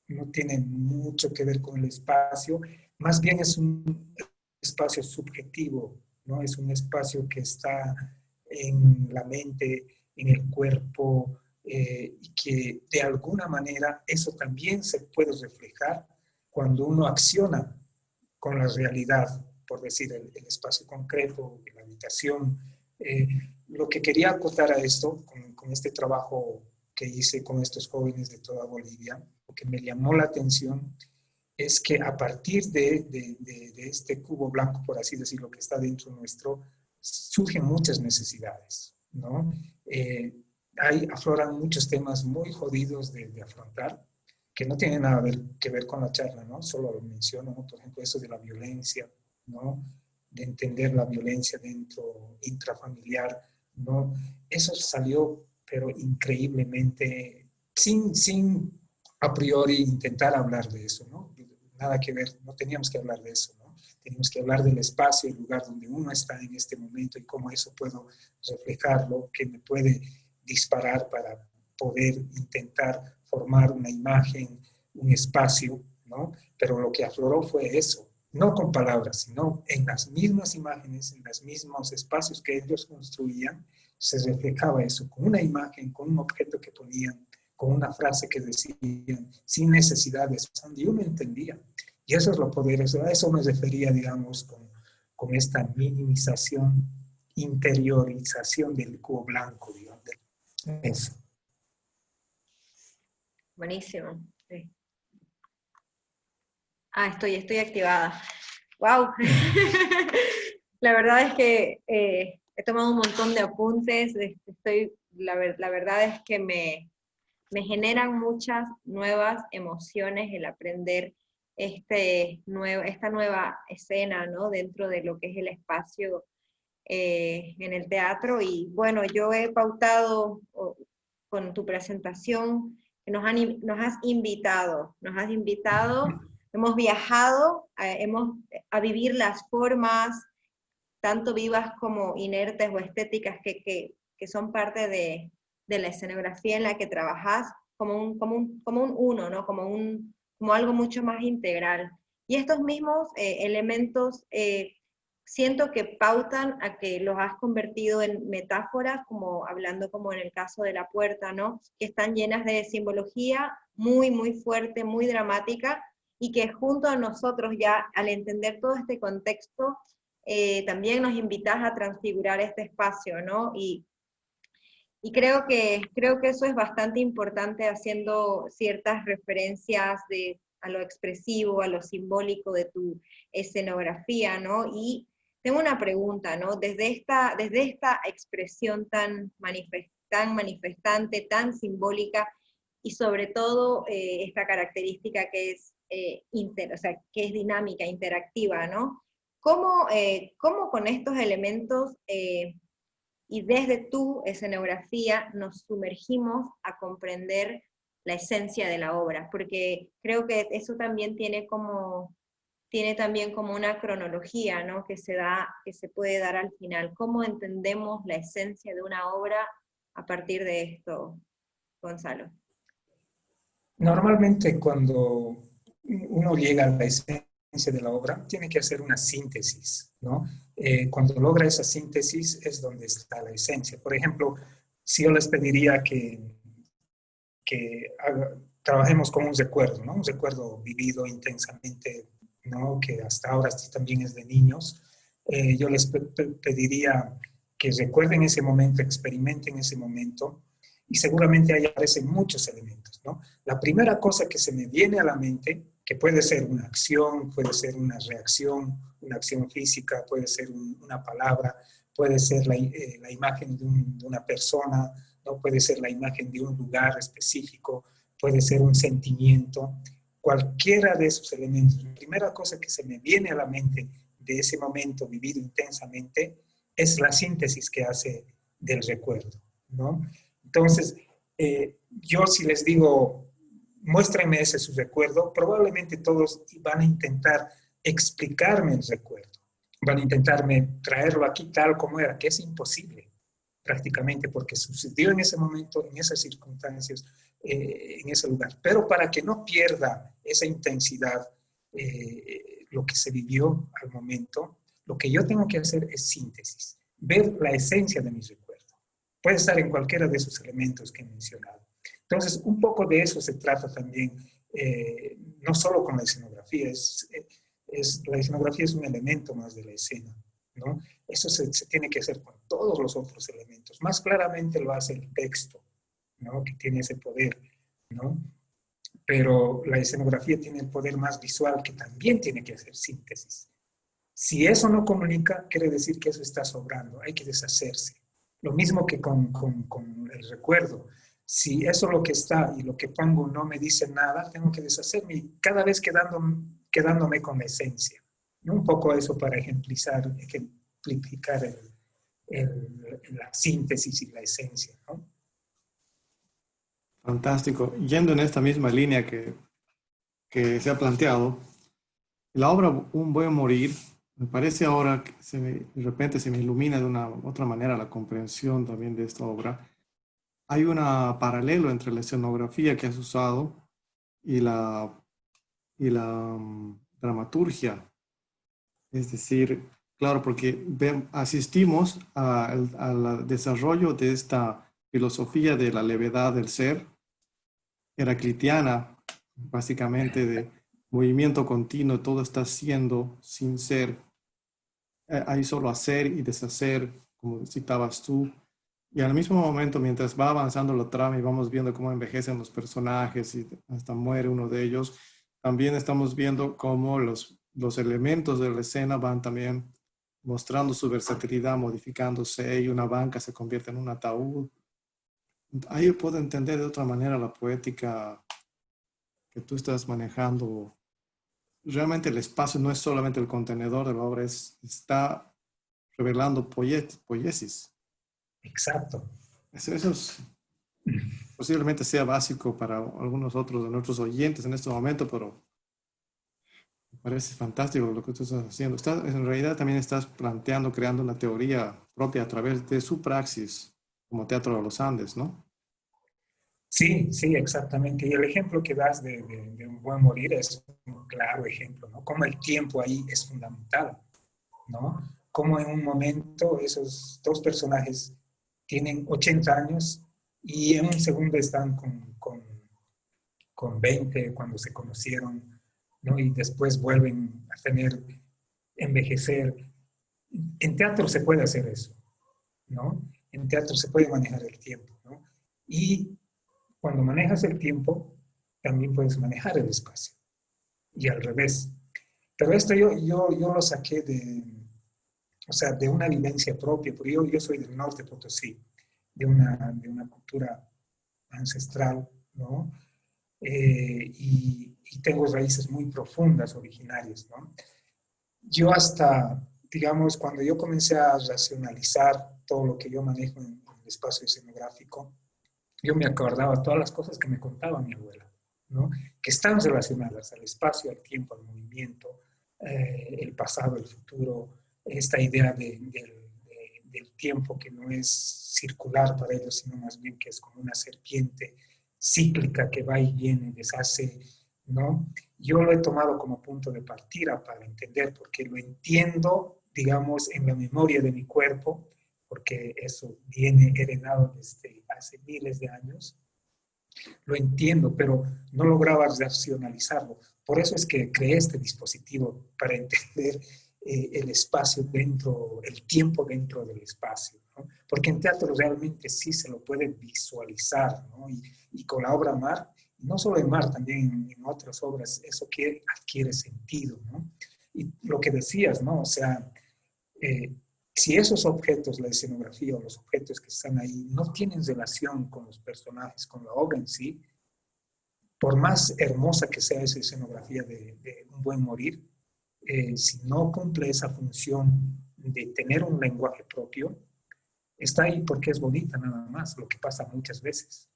no tiene mucho que ver con el espacio, más bien es un espacio subjetivo, ¿no? Es un espacio que está en la mente, en el cuerpo, y que de alguna manera eso también se puede reflejar cuando uno acciona con la realidad, por decir, el espacio concreto, la habitación. Lo que quería acotar a esto, con este trabajo que hice con estos jóvenes de toda Bolivia, lo que me llamó la atención es que a partir de este cubo blanco, por así decirlo, que está dentro nuestro, surgen muchas necesidades, ¿no? Afloran muchos temas muy jodidos de afrontar, que no tienen nada que ver con la charla, ¿no? Solo lo menciono, ¿no? Por ejemplo, eso de la violencia, ¿no? De entender la violencia dentro intrafamiliar, ¿no? Eso salió, pero increíblemente, sin a priori intentar hablar de eso, ¿no? Nada que ver, no teníamos que hablar de eso, ¿no? Teníamos que hablar del espacio, el lugar donde uno está en este momento y cómo eso puedo reflejarlo, que me puede disparar para poder intentar formar una imagen, un espacio, ¿no? Pero lo que afloró fue eso, no con palabras, sino en las mismas imágenes, en los mismos espacios que ellos construían, se reflejaba eso, con una imagen, con un objeto que ponían, con una frase que decían, sin necesidad de eso, y uno entendía. Y eso es lo poderoso, a eso me refería, digamos, con esta minimización, interiorización del cubo blanco, digamos. Eso. Buenísimo. Sí. Estoy activada. ¡Wow! La verdad es que he tomado un montón de apuntes. La verdad es que me generan muchas nuevas emociones el aprender esta nueva escena, ¿no? Dentro de lo que es el espacio en el teatro. Y bueno, yo he pautado con tu presentación, que nos has invitado, hemos viajado a vivir las formas, tanto vivas como inertes o estéticas, que son parte de la escenografía en la que trabajas, como un uno, ¿no? Como algo mucho más integral. Y estos mismos elementos siento que pautan a que los has convertido en metáforas, como hablando como en el caso de la puerta, ¿no? Que están llenas de simbología muy, muy fuerte, muy dramática, y que junto a nosotros ya, al entender todo este contexto, también nos invitas a transfigurar este espacio, ¿no? Y creo que eso es bastante importante, haciendo ciertas referencias a lo expresivo, a lo simbólico de tu escenografía, ¿no? Y tengo una pregunta, ¿no? Desde esta expresión tan manifestante, tan simbólica, y sobre todo esta característica que es, o sea, que es dinámica, interactiva, ¿no? ¿Cómo con estos elementos y desde tu escenografía nos sumergimos a comprender la esencia de la obra? Porque creo que eso también tiene también como una cronología, ¿no? Que se puede dar al final. ¿Cómo entendemos la esencia de una obra a partir de esto, Gonzalo? Normalmente cuando uno llega a la esencia de la obra, tiene que hacer una síntesis, ¿no? Cuando logra esa síntesis es donde está la esencia. Por ejemplo, si yo les pediría que trabajemos con un recuerdo, ¿no? Un recuerdo vivido intensamente, ¿no? Que hasta ahora también es de niños. Yo les pediría que recuerden ese momento, experimenten ese momento, y seguramente ahí aparecen muchos elementos, ¿no? La primera cosa que se me viene a la mente, que puede ser una acción, puede ser una reacción, una acción física, puede ser una palabra, puede ser la imagen de una persona, ¿no? Puede ser la imagen de un lugar específico, puede ser un sentimiento, cualquiera de esos elementos. La primera cosa que se me viene a la mente de ese momento vivido intensamente es la síntesis que hace del recuerdo, ¿no? Entonces, yo si les digo, muéstrenme ese su recuerdo, probablemente todos van a intentar explicarme el recuerdo. Van a intentarme traerlo aquí tal como era, que es imposible prácticamente porque sucedió en ese momento, en esas circunstancias, en ese lugar. Pero para que no pierda esa intensidad, lo que se vivió al momento, lo que yo tengo que hacer es síntesis, ver la esencia de mi recuerdo. Puede estar en cualquiera de esos elementos que he mencionado. Entonces, un poco de eso se trata también, no solo con la escenografía, la escenografía es un elemento más de la escena, ¿no? Eso se tiene que hacer con todos los otros elementos. Más claramente lo hace el texto, ¿no? Que tiene ese poder, ¿no? Pero la escenografía tiene el poder más visual que también tiene que hacer síntesis. Si eso no comunica, quiere decir que eso está sobrando, hay que deshacerse. Lo mismo que con el recuerdo. Si eso lo que está y lo que pongo no me dice nada, tengo que deshacerme y cada vez quedándome con la esencia. ¿No? Un poco eso para ejemplificar la síntesis y la esencia, ¿no? Fantástico. Yendo en esta misma línea que se ha planteado, la obra Un buen morir, me parece ahora que de repente se me ilumina de una otra manera la comprensión también de esta obra. Hay un paralelo entre la escenografía que has usado y la dramaturgia. Es decir, claro, porque asistimos al desarrollo de esta filosofía de la levedad del ser, heraclitiana, básicamente de movimiento continuo, todo está siendo sin ser. Hay solo hacer y deshacer, como citabas tú. Y al mismo momento, mientras va avanzando la trama y vamos viendo cómo envejecen los personajes y hasta muere uno de ellos, también estamos viendo cómo los elementos de la escena van también mostrando su versatilidad, modificándose, y una banca se convierte en un ataúd. Ahí puedo entender de otra manera la poética que tú estás manejando. Realmente el espacio no es solamente el contenedor de la obra, está revelando poiesis. Exacto. Eso posiblemente sea básico para algunos otros de nuestros oyentes en este momento, pero me parece fantástico lo que tú estás haciendo. En realidad también estás planteando, creando una teoría propia a través de su praxis como Teatro de los Andes, ¿no? Sí, sí, exactamente. Y el ejemplo que das de Un buen morir es un claro ejemplo, ¿no? Cómo el tiempo ahí es fundamental, ¿no? Cómo en un momento esos dos personajes tienen 80 años y en un segundo están con 20 cuando se conocieron, ¿no? Y después vuelven a envejecer. En teatro se puede hacer eso, ¿no? En teatro se puede manejar el tiempo, ¿no? Y cuando manejas el tiempo, también puedes manejar el espacio. Y al revés. Pero esto yo lo saqué de una vivencia propia, porque yo soy del norte de Potosí, de una cultura ancestral, ¿no? Y tengo raíces muy profundas, originarias, ¿no? Yo hasta, digamos, cuando yo comencé a racionalizar todo lo que yo manejo en el espacio escenográfico, yo me acordaba todas las cosas que me contaba mi abuela, ¿no? Que están relacionadas al espacio, al tiempo, al movimiento, el pasado, el futuro, esta idea del tiempo que no es circular para ellos, sino más bien que es como una serpiente cíclica que va y viene, deshace, ¿no? Yo lo he tomado como punto de partida para entender, porque lo entiendo, digamos, en la memoria de mi cuerpo, porque eso viene heredado desde hace miles de años. Lo entiendo, pero no lograba racionalizarlo. Por eso es que creé este dispositivo para entender el espacio dentro, el tiempo dentro del espacio, ¿no? Porque en teatro realmente sí se lo puede visualizar, ¿no? Y con la obra Mar, no solo en Mar, también en otras obras, eso adquiere sentido, ¿no? Y lo que decías, ¿no? O sea, si esos objetos, la escenografía o los objetos que están ahí, no tienen relación con los personajes, con la obra en sí, por más hermosa que sea esa escenografía de Un buen morir, si no cumple esa función de tener un lenguaje propio, Está ahí porque es bonita nada más, lo que pasa muchas veces,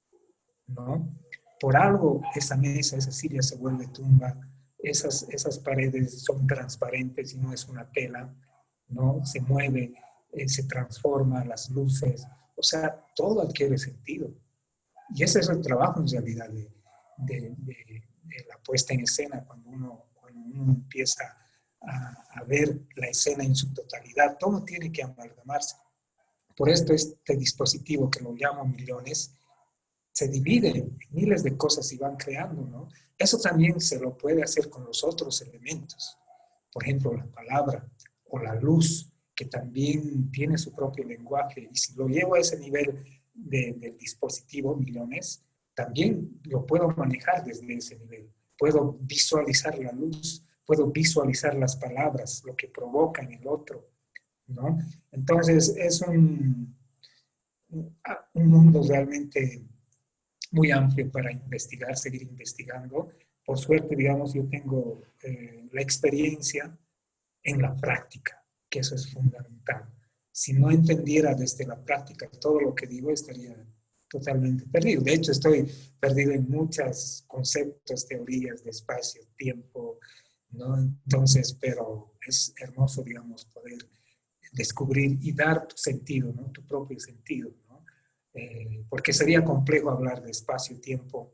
¿no? Por algo esa mesa, esa silla se vuelve tumba, esas paredes son transparentes y no es una tela, ¿no? Se mueve, se transforma, las luces, o sea, todo adquiere sentido. Y ese es el trabajo en realidad de la puesta en escena, cuando uno empieza a ver la escena en su totalidad, todo tiene que amalgamarse. Por esto este dispositivo, que lo llamo millones, se divide en miles de cosas y van creando, ¿no? Eso también se lo puede hacer con los otros elementos. Por ejemplo, la palabra o la luz, que también tiene su propio lenguaje. Y si lo llevo a ese nivel del dispositivo, millones, también lo puedo manejar desde ese nivel. Puedo visualizar la luz, puedo visualizar las palabras, lo que provoca en el otro, ¿no? Entonces, es un mundo realmente muy amplio para investigar, seguir investigando. Por suerte, digamos, yo tengo la experiencia en la práctica, que eso es fundamental. Si no entendiera desde la práctica todo lo que digo, estaría totalmente perdido. De hecho, estoy perdido en muchos conceptos, teorías de espacio, tiempo, ¿no? Entonces, pero es hermoso, digamos, poder descubrir y dar tu sentido, ¿no? Tu propio sentido, ¿no? Porque sería complejo hablar de espacio-tiempo,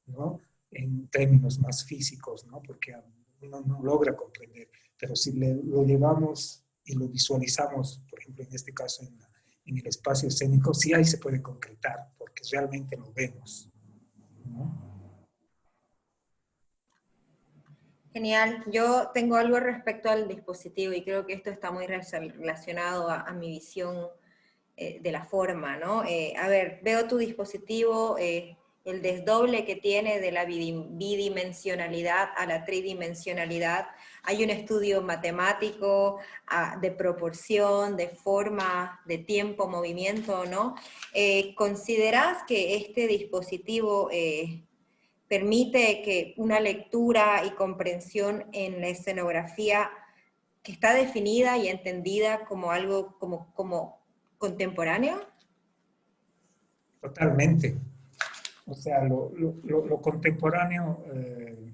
¿no? En términos más físicos, ¿no? Porque uno no logra comprender. Pero si lo llevamos y lo visualizamos, por ejemplo, en este caso en el espacio escénico, sí ahí se puede concretar, porque realmente lo vemos, ¿no? Genial. Yo tengo algo respecto al dispositivo y creo que esto está muy relacionado a mi visión de la forma, ¿no? A ver, veo tu dispositivo, el desdoble que tiene de la bidimensionalidad a la tridimensionalidad. Hay un estudio matemático de proporción, de forma, de tiempo, movimiento, ¿no? ¿Considerás que este dispositivo permite que una lectura y comprensión en la escenografía que está definida y entendida como algo como contemporáneo? Totalmente. O sea, lo contemporáneo,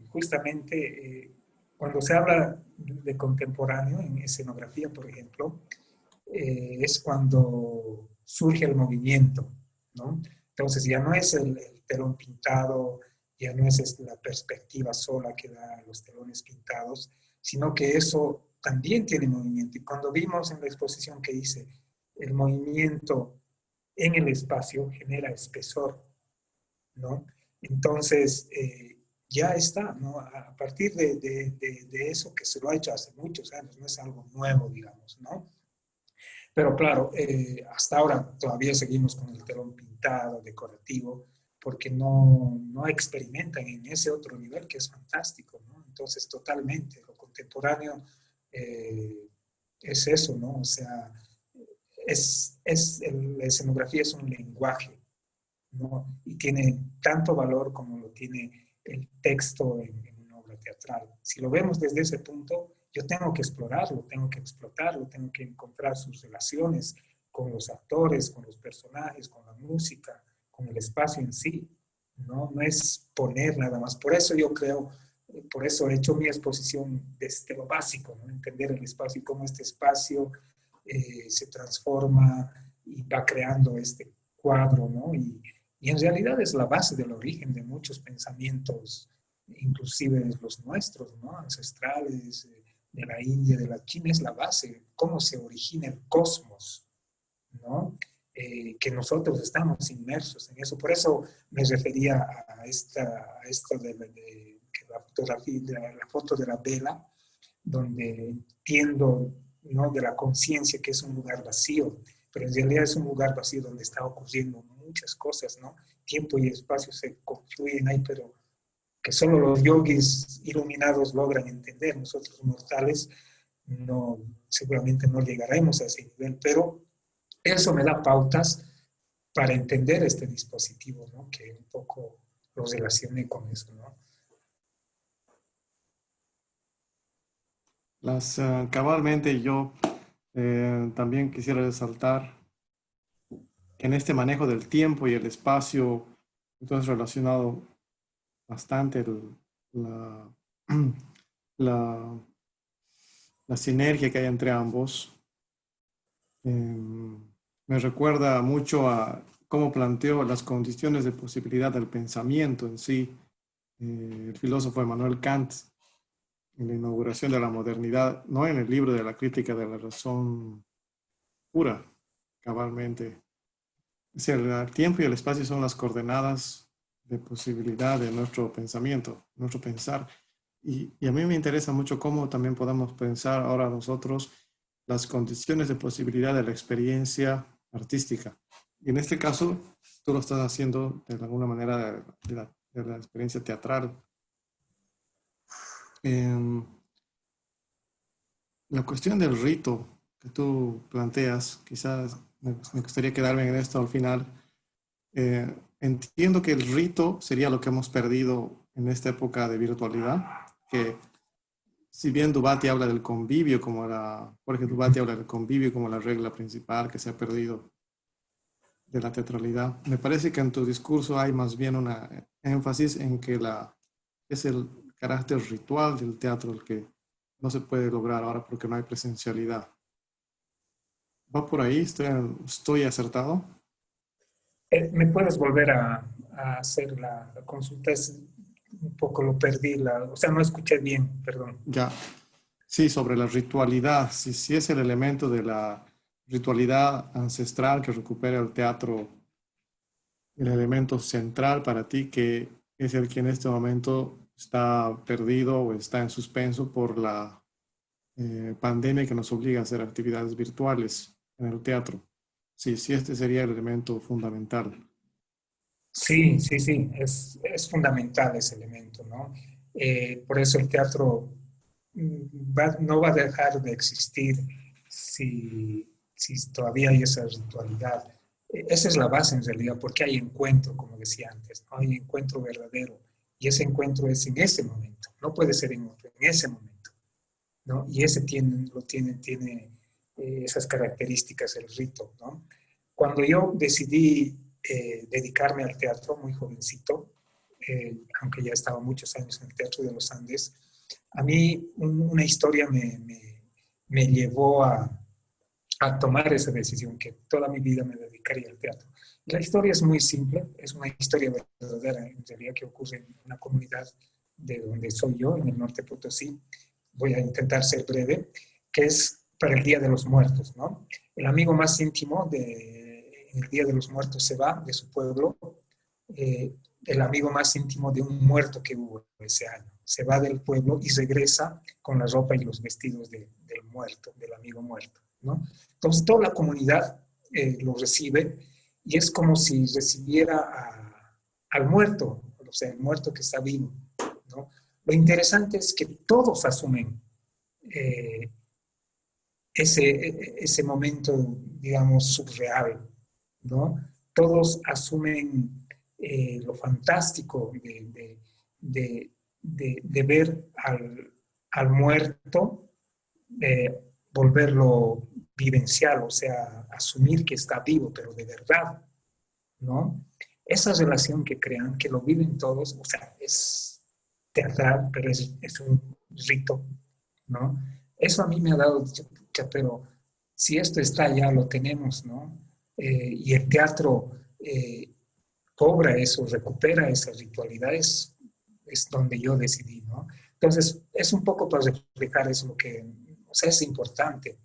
justamente, cuando se habla de contemporáneo en escenografía, por ejemplo, es cuando surge el movimiento, ¿no? Entonces ya no es el telón pintado, ya no es la perspectiva sola que da los telones pintados, sino que eso también tiene movimiento. Y cuando vimos en la exposición que hice, el movimiento en el espacio genera espesor, ¿no? Entonces, ya está, ¿no? A partir de eso que se lo ha hecho hace muchos años, no es algo nuevo, digamos, ¿no? Pero claro, hasta ahora todavía seguimos con el telón pintado, decorativo, porque no experimentan en ese otro nivel que es fantástico, ¿no? Entonces, totalmente, lo contemporáneo es eso, ¿no? O sea, la escenografía es un lenguaje, ¿no? Y tiene tanto valor como lo tiene el texto en una obra teatral. Si lo vemos desde ese punto, yo tengo que explorarlo, tengo que explotarlo, tengo que encontrar sus relaciones con los actores, con los personajes, con la música, con el espacio en sí, ¿no? No es poner nada más. Por eso yo creo, por eso he hecho mi exposición desde lo básico, ¿no? Entender el espacio y cómo este espacio se transforma y va creando este cuadro, ¿no? Y en realidad es la base del origen de muchos pensamientos, inclusive los nuestros, ¿no? Ancestrales, de la India, de la China, es la base, cómo se origina el cosmos, ¿no? Que nosotros estamos inmersos en eso. Por eso me refería a esto que la fotografía, la foto de la vela, donde entiendo, ¿no? De la conciencia que es un lugar vacío, pero en realidad es un lugar vacío donde está ocurriendo muchas cosas, ¿no? Tiempo y espacio se confluyen ahí, pero que solo los yogis iluminados logran entender. Nosotros mortales no, seguramente no llegaremos a ese nivel, pero eso me da pautas para entender este dispositivo, ¿no? Que un poco lo relacione con eso, ¿no? Cabalmente yo también quisiera resaltar en este manejo del tiempo y el espacio, entonces relacionado bastante la, la, la sinergia que hay entre ambos. Me recuerda mucho a cómo planteó las condiciones de posibilidad del pensamiento en sí, el filósofo Emmanuel Kant, en la inauguración de la modernidad, no en el libro de la crítica de la razón pura, cabalmente. O sea, el tiempo y el espacio son las coordenadas de posibilidad de nuestro pensamiento, nuestro pensar. Y a mí me interesa mucho cómo también podemos pensar ahora nosotros las condiciones de posibilidad de la experiencia artística. Y en este caso, tú lo estás haciendo de alguna manera de la experiencia teatral. La cuestión del rito que tú planteas, quizás me gustaría quedarme en esto al final. Entiendo que el rito sería lo que hemos perdido en esta época de virtualidad, que si bien Dubati habla del convivio como Jorge Dubati habla del convivio como la regla principal que se ha perdido de la teatralidad, me parece que en tu discurso hay más bien una énfasis en que es el carácter ritual del teatro el que no se puede lograr ahora porque no hay presencialidad. ¿Va por ahí? ¿Estoy acertado? ¿Me puedes volver a hacer la consulta? Es un poco lo perdí, o sea, no escuché bien, perdón. Ya. Sí, sobre la ritualidad. Si es el elemento de la ritualidad ancestral que recupera el teatro, el elemento central para ti, que es el que en este momento está perdido o está en suspenso por la pandemia que nos obliga a hacer actividades virtuales en el teatro. Sí, sí, este sería el elemento fundamental. Sí, sí, sí, es fundamental ese elemento, ¿no? Por eso el teatro no va a dejar de existir si todavía hay esa ritualidad. Esa es la base en realidad, porque hay encuentro, como decía antes, ¿no? Hay encuentro verdadero, y ese encuentro es en ese momento, no puede ser en otro, en ese momento, ¿no? Y ese tiene esas características, el rito, ¿no? Cuando yo decidí dedicarme al teatro muy jovencito, aunque ya estaba muchos años en el Teatro de los Andes, a mí una historia me llevó a tomar esa decisión, que toda mi vida me dedicaría al teatro. Y la historia es muy simple, es una historia verdadera, en realidad, que ocurre en una comunidad de donde soy yo, en el norte de Potosí. Voy a intentar ser breve, que es para el Día de los Muertos, ¿no? El amigo más íntimo el Día de los Muertos se va de su pueblo, el amigo más íntimo de un muerto que hubo ese año. Se va del pueblo y regresa con la ropa y los vestidos del muerto, del amigo muerto, ¿no? Entonces toda la comunidad lo recibe y es como si recibiera al muerto, o sea, el muerto que está vivo, ¿no? Lo interesante es que todos asumen eh, ese momento, digamos, surreal, ¿no? Todos asumen lo fantástico de ver al muerto, volverlo vivencial, o sea, asumir que está vivo, pero de verdad, ¿no? Esa relación que crean, que lo viven todos, o sea, es teatral, pero es un rito, ¿no? Eso a mí me ha dado, pero si esto está ya, lo tenemos, ¿no? Y el teatro cobra eso, recupera esas ritualidades, es donde yo decidí, ¿no? Entonces, es un poco para reflejar eso, lo que, o sea, es importante,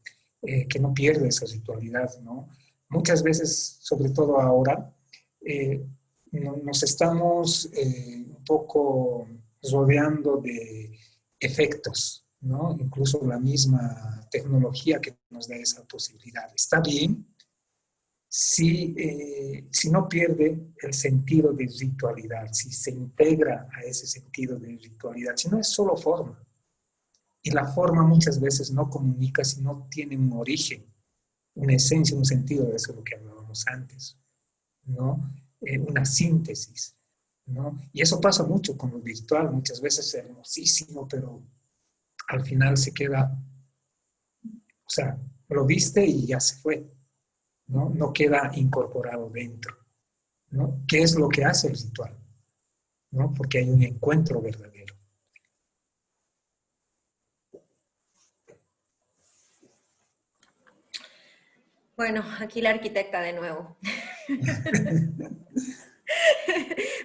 que no pierda esa ritualidad, ¿no? Muchas veces, sobre todo ahora, nos estamos un poco rodeando de efectos, ¿no? Incluso la misma tecnología que nos da esa posibilidad. Está bien si no pierde el sentido de ritualidad, si se integra a ese sentido de ritualidad, si no es solo forma. Y la forma muchas veces no comunica si no tiene un origen, una esencia, un sentido, de eso es lo que hablábamos antes, ¿no? Una síntesis, ¿no? Y eso pasa mucho con lo virtual, muchas veces es hermosísimo, pero al final se queda, o sea, lo viste y ya se fue, ¿no? No queda incorporado dentro, ¿no? ¿Qué es lo que hace el ritual? ¿No? Porque hay un encuentro verdadero. Bueno, aquí la arquitecta de nuevo.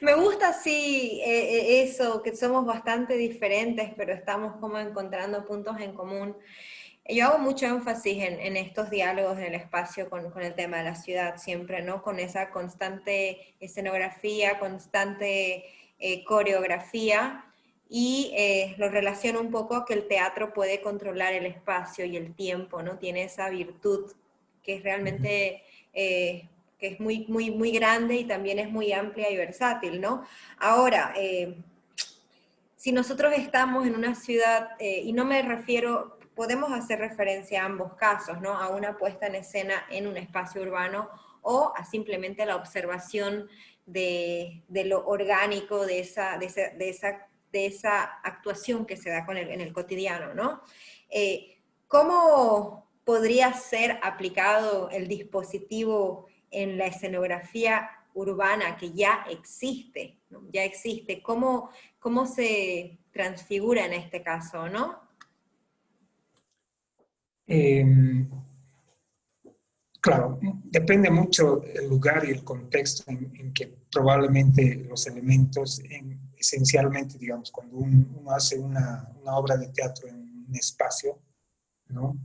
Me gusta, sí, eso, que somos bastante diferentes, pero estamos como encontrando puntos en común. Yo hago mucho énfasis en estos diálogos en el espacio con el tema de la ciudad, siempre, ¿no? Con esa constante escenografía, constante coreografía, y lo relaciono un poco a que el teatro puede controlar el espacio y el tiempo, ¿no? Tiene esa virtud que es realmente... que es muy, muy, muy grande y también es muy amplia y versátil, ¿no? Ahora, si nosotros estamos en una ciudad, y no me refiero, podemos hacer referencia a ambos casos, ¿no? A una puesta en escena en un espacio urbano o a simplemente la observación de lo orgánico, de esa actuación que se da en el cotidiano, ¿no? ¿Cómo podría ser aplicado el dispositivo en la escenografía urbana que ya existe, ¿no? Ya existe? ¿Cómo se transfigura en este caso, no? Eh, claro, depende mucho el lugar y el contexto en que probablemente los elementos, esencialmente, digamos, cuando uno hace una obra de teatro en un espacio, ¿no?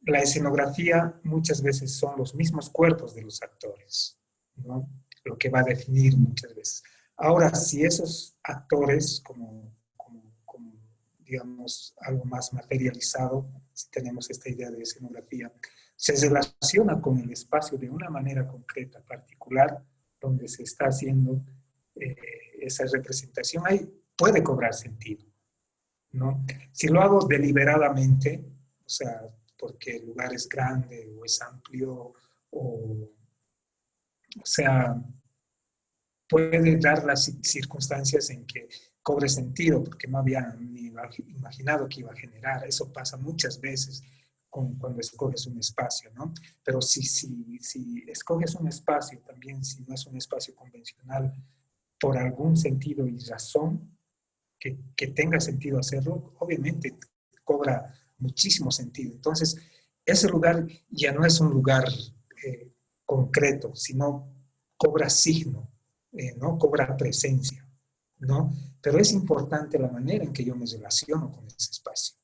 La escenografía muchas veces son los mismos cuerpos de los actores, ¿no? Lo que va a definir muchas veces. Ahora, si esos actores, como digamos, algo más materializado, si tenemos esta idea de escenografía, se relaciona con el espacio de una manera concreta, particular, donde se está haciendo eh, esa representación, ahí puede cobrar sentido, ¿no? Si lo hago deliberadamente, o sea, porque el lugar es grande o es amplio, o sea, puede dar las circunstancias en que cobre sentido, porque no había ni imaginado que iba a generar. Eso pasa muchas veces cuando escoges un espacio, ¿no? Pero si escoges un espacio, también si no es un espacio convencional, por algún sentido y razón que tenga sentido hacerlo, obviamente cobra muchísimo sentido. Entonces, ese lugar ya no es un lugar eh, concreto, sino cobra signo, ¿no? Cobra presencia, ¿no? Pero es importante la manera en que yo me relaciono con ese espacio.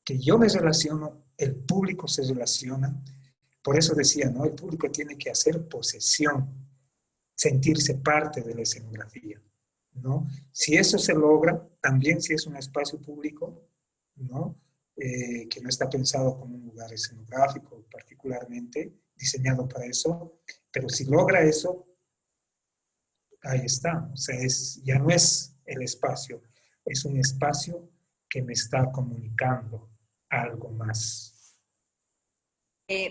Que yo me relaciono, el público se relaciona, por eso decía, ¿no? El público tiene que hacer posesión, sentirse parte de la escenografía, ¿no? Si eso se logra, también si es un espacio público, ¿no? Que no está pensado como un lugar escenográfico particularmente, diseñado para eso, pero si logra eso, ahí está. O sea, ya no es el espacio, es un espacio que me está comunicando algo más. Eh,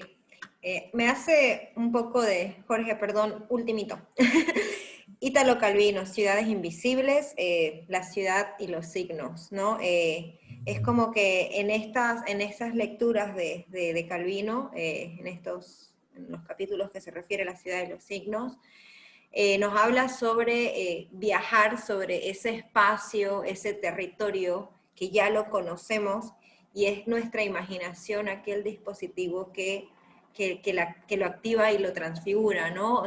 Me hace un poco de, Jorge, perdón, ultimito. Ítalo Calvino, Ciudades Invisibles, la ciudad y los signos, ¿no? Es como que en estas lecturas de Calvino, en los capítulos que se refiere a la ciudad y los signos, nos habla sobre viajar sobre ese espacio, ese territorio que ya lo conocemos, y es nuestra imaginación aquel dispositivo que lo activa y lo transfigura, ¿no?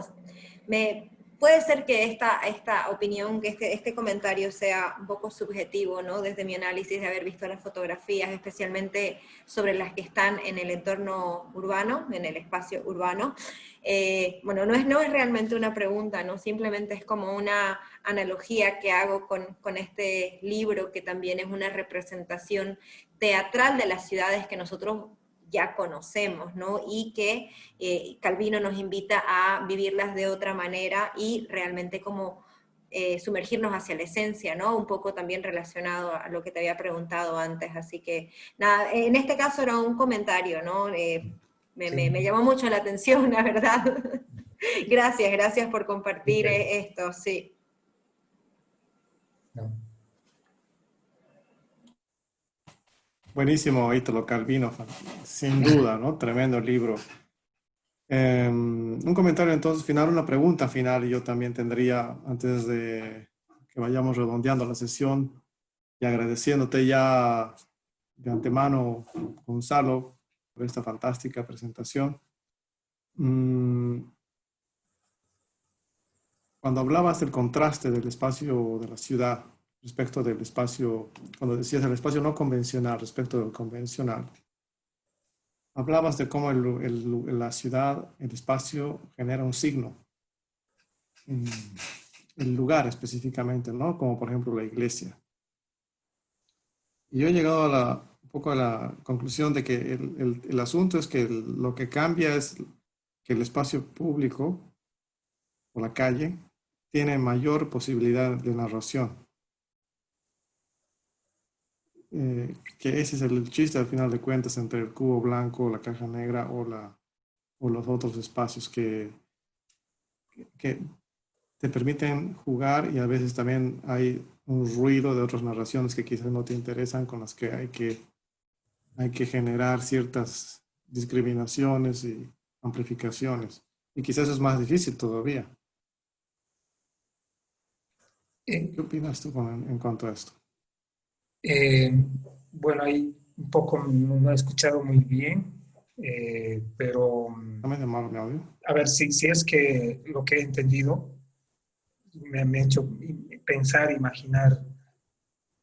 Puede ser que esta opinión, que este comentario sea un poco subjetivo, ¿no? Desde mi análisis de haber visto las fotografías, especialmente sobre las que están en el entorno urbano, en el espacio urbano. Bueno, no es realmente una pregunta, ¿no? Simplemente es como una analogía que hago con este libro, que también es una representación teatral de las ciudades que nosotros ya conocemos, ¿no? Y que Calvino nos invita a vivirlas de otra manera y realmente como sumergirnos hacia la esencia, ¿no? Un poco también relacionado a lo que te había preguntado antes. Así que, nada, en este caso era un comentario, ¿no? Me llamó mucho la atención, la verdad. Gracias por compartir Okay. esto, sí. ¿No? Buenísimo, Ítalo Calvino, sin duda, ¿no? Tremendo libro. Un comentario entonces final, una pregunta final, y yo también tendría, antes de que vayamos redondeando la sesión y agradeciéndote ya de antemano, Gonzalo, por esta fantástica presentación. Cuando hablabas del contraste del espacio de la ciudad respecto del espacio, cuando decías el espacio no convencional respecto del convencional, hablabas de cómo la ciudad, el espacio genera un signo, el lugar específicamente, ¿no? Como por ejemplo la iglesia. Y yo he llegado un poco a la conclusión de que el asunto es que lo que cambia es que el espacio público o la calle tiene mayor posibilidad de narración. Que ese es el chiste al final de cuentas entre el cubo blanco, la caja negra o los otros espacios que te permiten jugar, y a veces también hay un ruido de otras narraciones que quizás no te interesan, con las que hay que generar ciertas discriminaciones y amplificaciones. Y quizás es más difícil todavía. ¿Qué opinas tú en cuanto a esto? Bueno, ahí un poco no he escuchado muy bien, pero ¿También de malo mi audio? a ver, si es que lo que he entendido me ha hecho pensar, imaginar.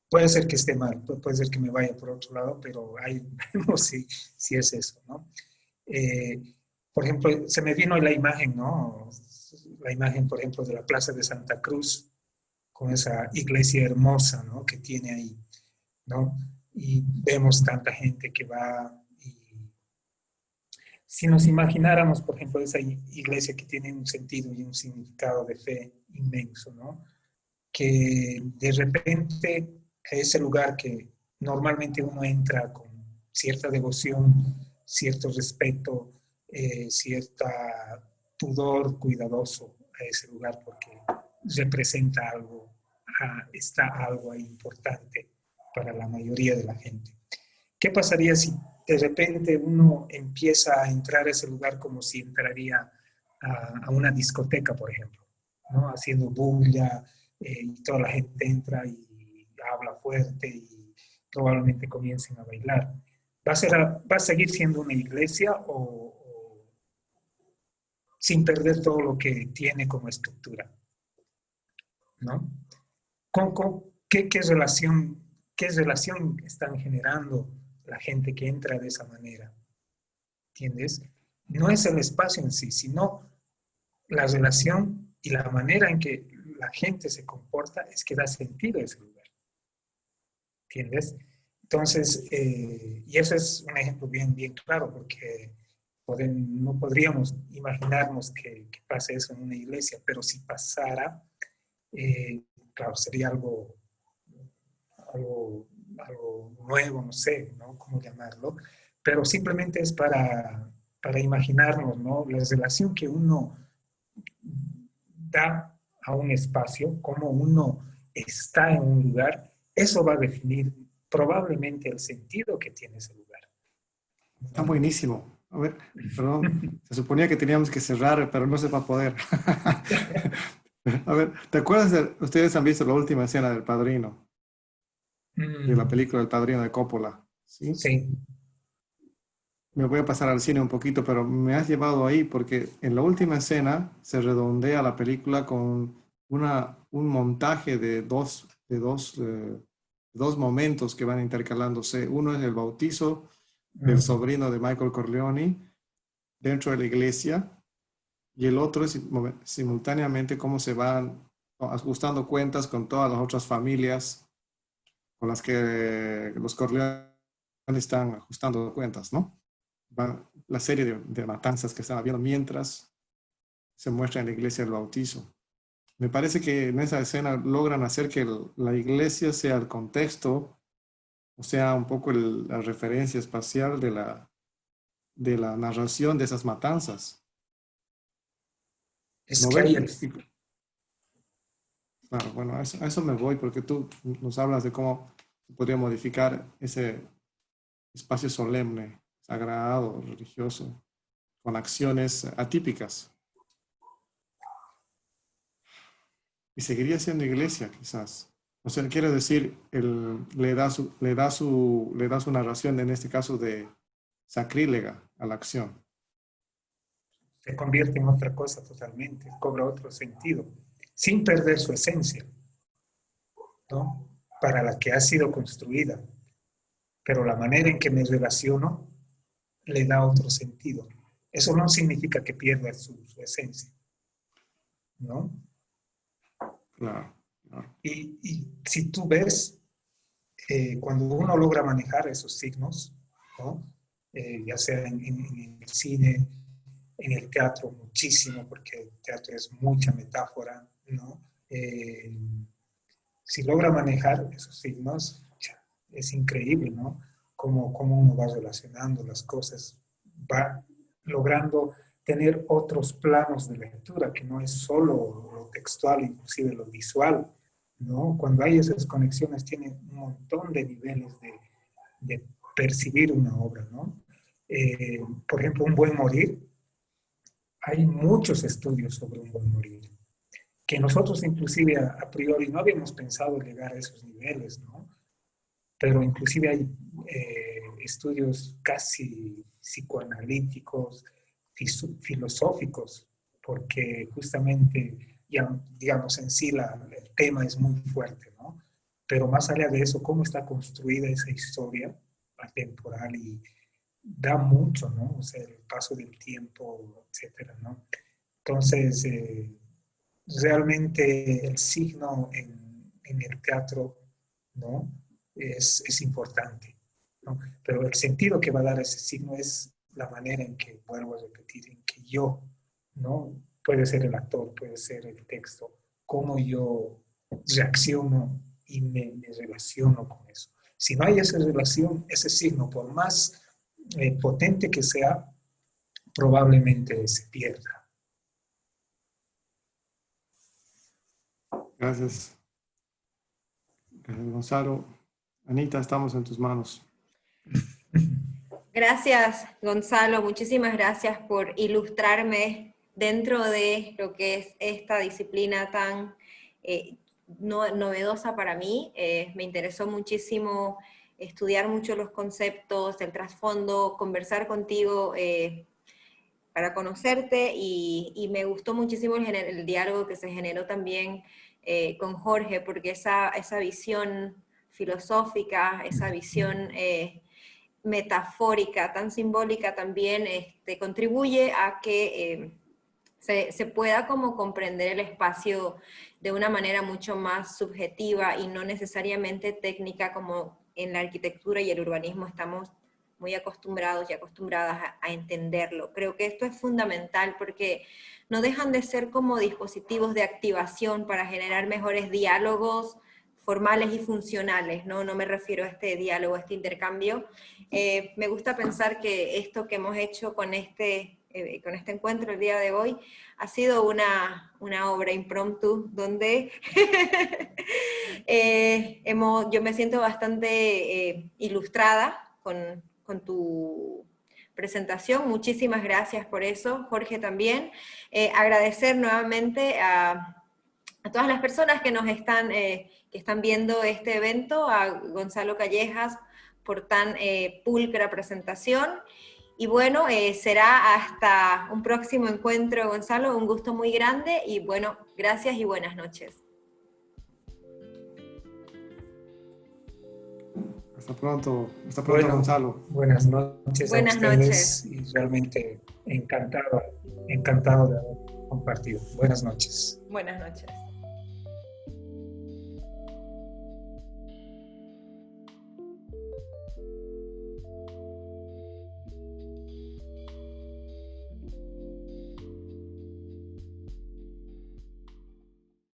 Puede ser que esté mal, puede ser que me vaya por otro lado, pero ahí vemos si es eso, ¿no? Eh, por ejemplo, se me vino la imagen, ¿no? La imagen, por ejemplo, de la Plaza de Santa Cruz, con esa iglesia hermosa, ¿no? Que tiene ahí, ¿no? Y vemos tanta gente que va. Y si nos imagináramos, por ejemplo, esa iglesia que tiene un sentido y un significado de fe inmenso, ¿no? Que de repente a ese lugar que normalmente uno entra con cierta devoción, cierto respeto, cierta pudor cuidadoso a ese lugar porque representa algo, está algo ahí importante para la mayoría de la gente. ¿Qué pasaría si de repente uno empieza a entrar a ese lugar como si entraría a una discoteca, por ejemplo, ¿no? Haciendo bulla, y toda la gente entra y habla fuerte y probablemente comiencen a bailar? ¿Va a seguir siendo una iglesia o sin perder todo lo que tiene como estructura? ¿No? ¿Qué relación están generando la gente que entra de esa manera? ¿Entiendes? No es el espacio en sí, sino la relación y la manera en que la gente se comporta es que da sentido a ese lugar. ¿Entiendes? Entonces, y ese es un ejemplo bien claro, porque no podríamos imaginarnos que pase eso en una iglesia, pero si pasara, claro, sería algo nuevo, no sé, ¿no? ¿Cómo llamarlo? Pero simplemente es para imaginarnos, ¿no? La relación que uno da a un espacio, cómo uno está en un lugar, eso va a definir probablemente el sentido que tiene ese lugar, Está ¿no? buenísimo. A ver, perdón, se suponía que teníamos que cerrar, pero no se va a poder. A ver, ¿te acuerdas ustedes han visto la última escena del Padrino, de la película El Padrino de Coppola? ¿Sí? Sí. Me voy a pasar al cine un poquito, pero me has llevado ahí porque en la última escena se redondea la película con un montaje de dos momentos que van intercalándose. Uno es el bautizo del sobrino de Michael Corleone dentro de la iglesia, y el otro es simultáneamente cómo se van ajustando cuentas con todas las otras familias con las que los Corleone están ajustando cuentas, ¿no? La serie de matanzas que están habiendo mientras se muestra en la iglesia el bautizo. Me parece que en esa escena logran hacer que la iglesia sea el contexto, o sea, un poco la referencia espacial de la narración de esas matanzas. Es ¿No que hay ves? Claro, bueno, a eso me voy porque tú nos hablas de cómo se podría modificar ese espacio solemne, sagrado, religioso, con acciones atípicas. Y seguiría siendo iglesia, quizás. O sea, quiere decir, le da su narración, en este caso, de sacrílega a la acción. Se convierte en otra cosa totalmente, cobra otro sentido, sin perder su esencia, ¿no? Para la que ha sido construida. Pero la manera en que me relaciono le da otro sentido. Eso no significa que pierda su esencia, ¿no? Claro, claro. Y si tú ves, cuando uno logra manejar esos signos, ¿no? Ya sea en el cine, en el teatro muchísimo, porque el teatro es mucha metáfora, ¿no? Si logra manejar esos signos, es increíble, ¿no? Cómo uno va relacionando las cosas, va logrando tener otros planos de lectura, que no es solo lo textual, inclusive lo visual, ¿no? Cuando hay esas conexiones, tiene un montón de niveles de percibir una obra, ¿no? Por ejemplo, Un buen morir, hay muchos estudios sobre Un buen morir, que nosotros inclusive a priori no habíamos pensado llegar a esos niveles, ¿no? Pero inclusive hay estudios casi psicoanalíticos, filosóficos, porque justamente, ya, digamos, en sí el tema es muy fuerte, ¿no? Pero más allá de eso, cómo está construida esa historia atemporal y da mucho, ¿no? O sea, el paso del tiempo, etcétera, ¿no? Entonces, realmente el signo en el teatro, ¿no? Es importante, ¿no? Pero el sentido que va a dar ese signo es la manera en que, vuelvo a repetir, en que yo, ¿no? Puede ser el actor, puede ser el texto, cómo yo reacciono y me relaciono con eso. Si no hay esa relación, ese signo, por más potente que sea, probablemente se pierda. Gracias. Gracias, Gonzalo. Anita, estamos en tus manos. Gracias, Gonzalo. Muchísimas gracias por ilustrarme dentro de lo que es esta disciplina tan novedosa para mí. Me interesó muchísimo estudiar mucho los conceptos, el trasfondo, conversar contigo para conocerte y me gustó muchísimo el diálogo que se generó también con Jorge, porque esa visión filosófica, esa visión metafórica, tan simbólica también, contribuye a que se pueda como comprender el espacio de una manera mucho más subjetiva y no necesariamente técnica como en la arquitectura y el urbanismo estamos muy acostumbrados y acostumbradas a entenderlo. Creo que esto es fundamental porque no dejan de ser como dispositivos de activación para generar mejores diálogos formales y funcionales, ¿no? No me refiero a este diálogo, a este intercambio. Me gusta pensar que esto que hemos hecho con este encuentro el día de hoy ha sido una obra impromptu donde yo me siento bastante ilustrada con tu presentación. Muchísimas gracias por eso, Jorge también. Agradecer nuevamente a todas las personas que nos están, que están viendo este evento, a Gonzalo Callejas por tan pulcra presentación. Y bueno, será hasta un próximo encuentro, Gonzalo, un gusto muy grande y bueno, gracias y buenas noches. Hasta pronto, Bueno, Gonzalo. Buenas noches Buenas a ustedes noches. y realmente encantado de haber compartido. Buenas noches. Buenas noches.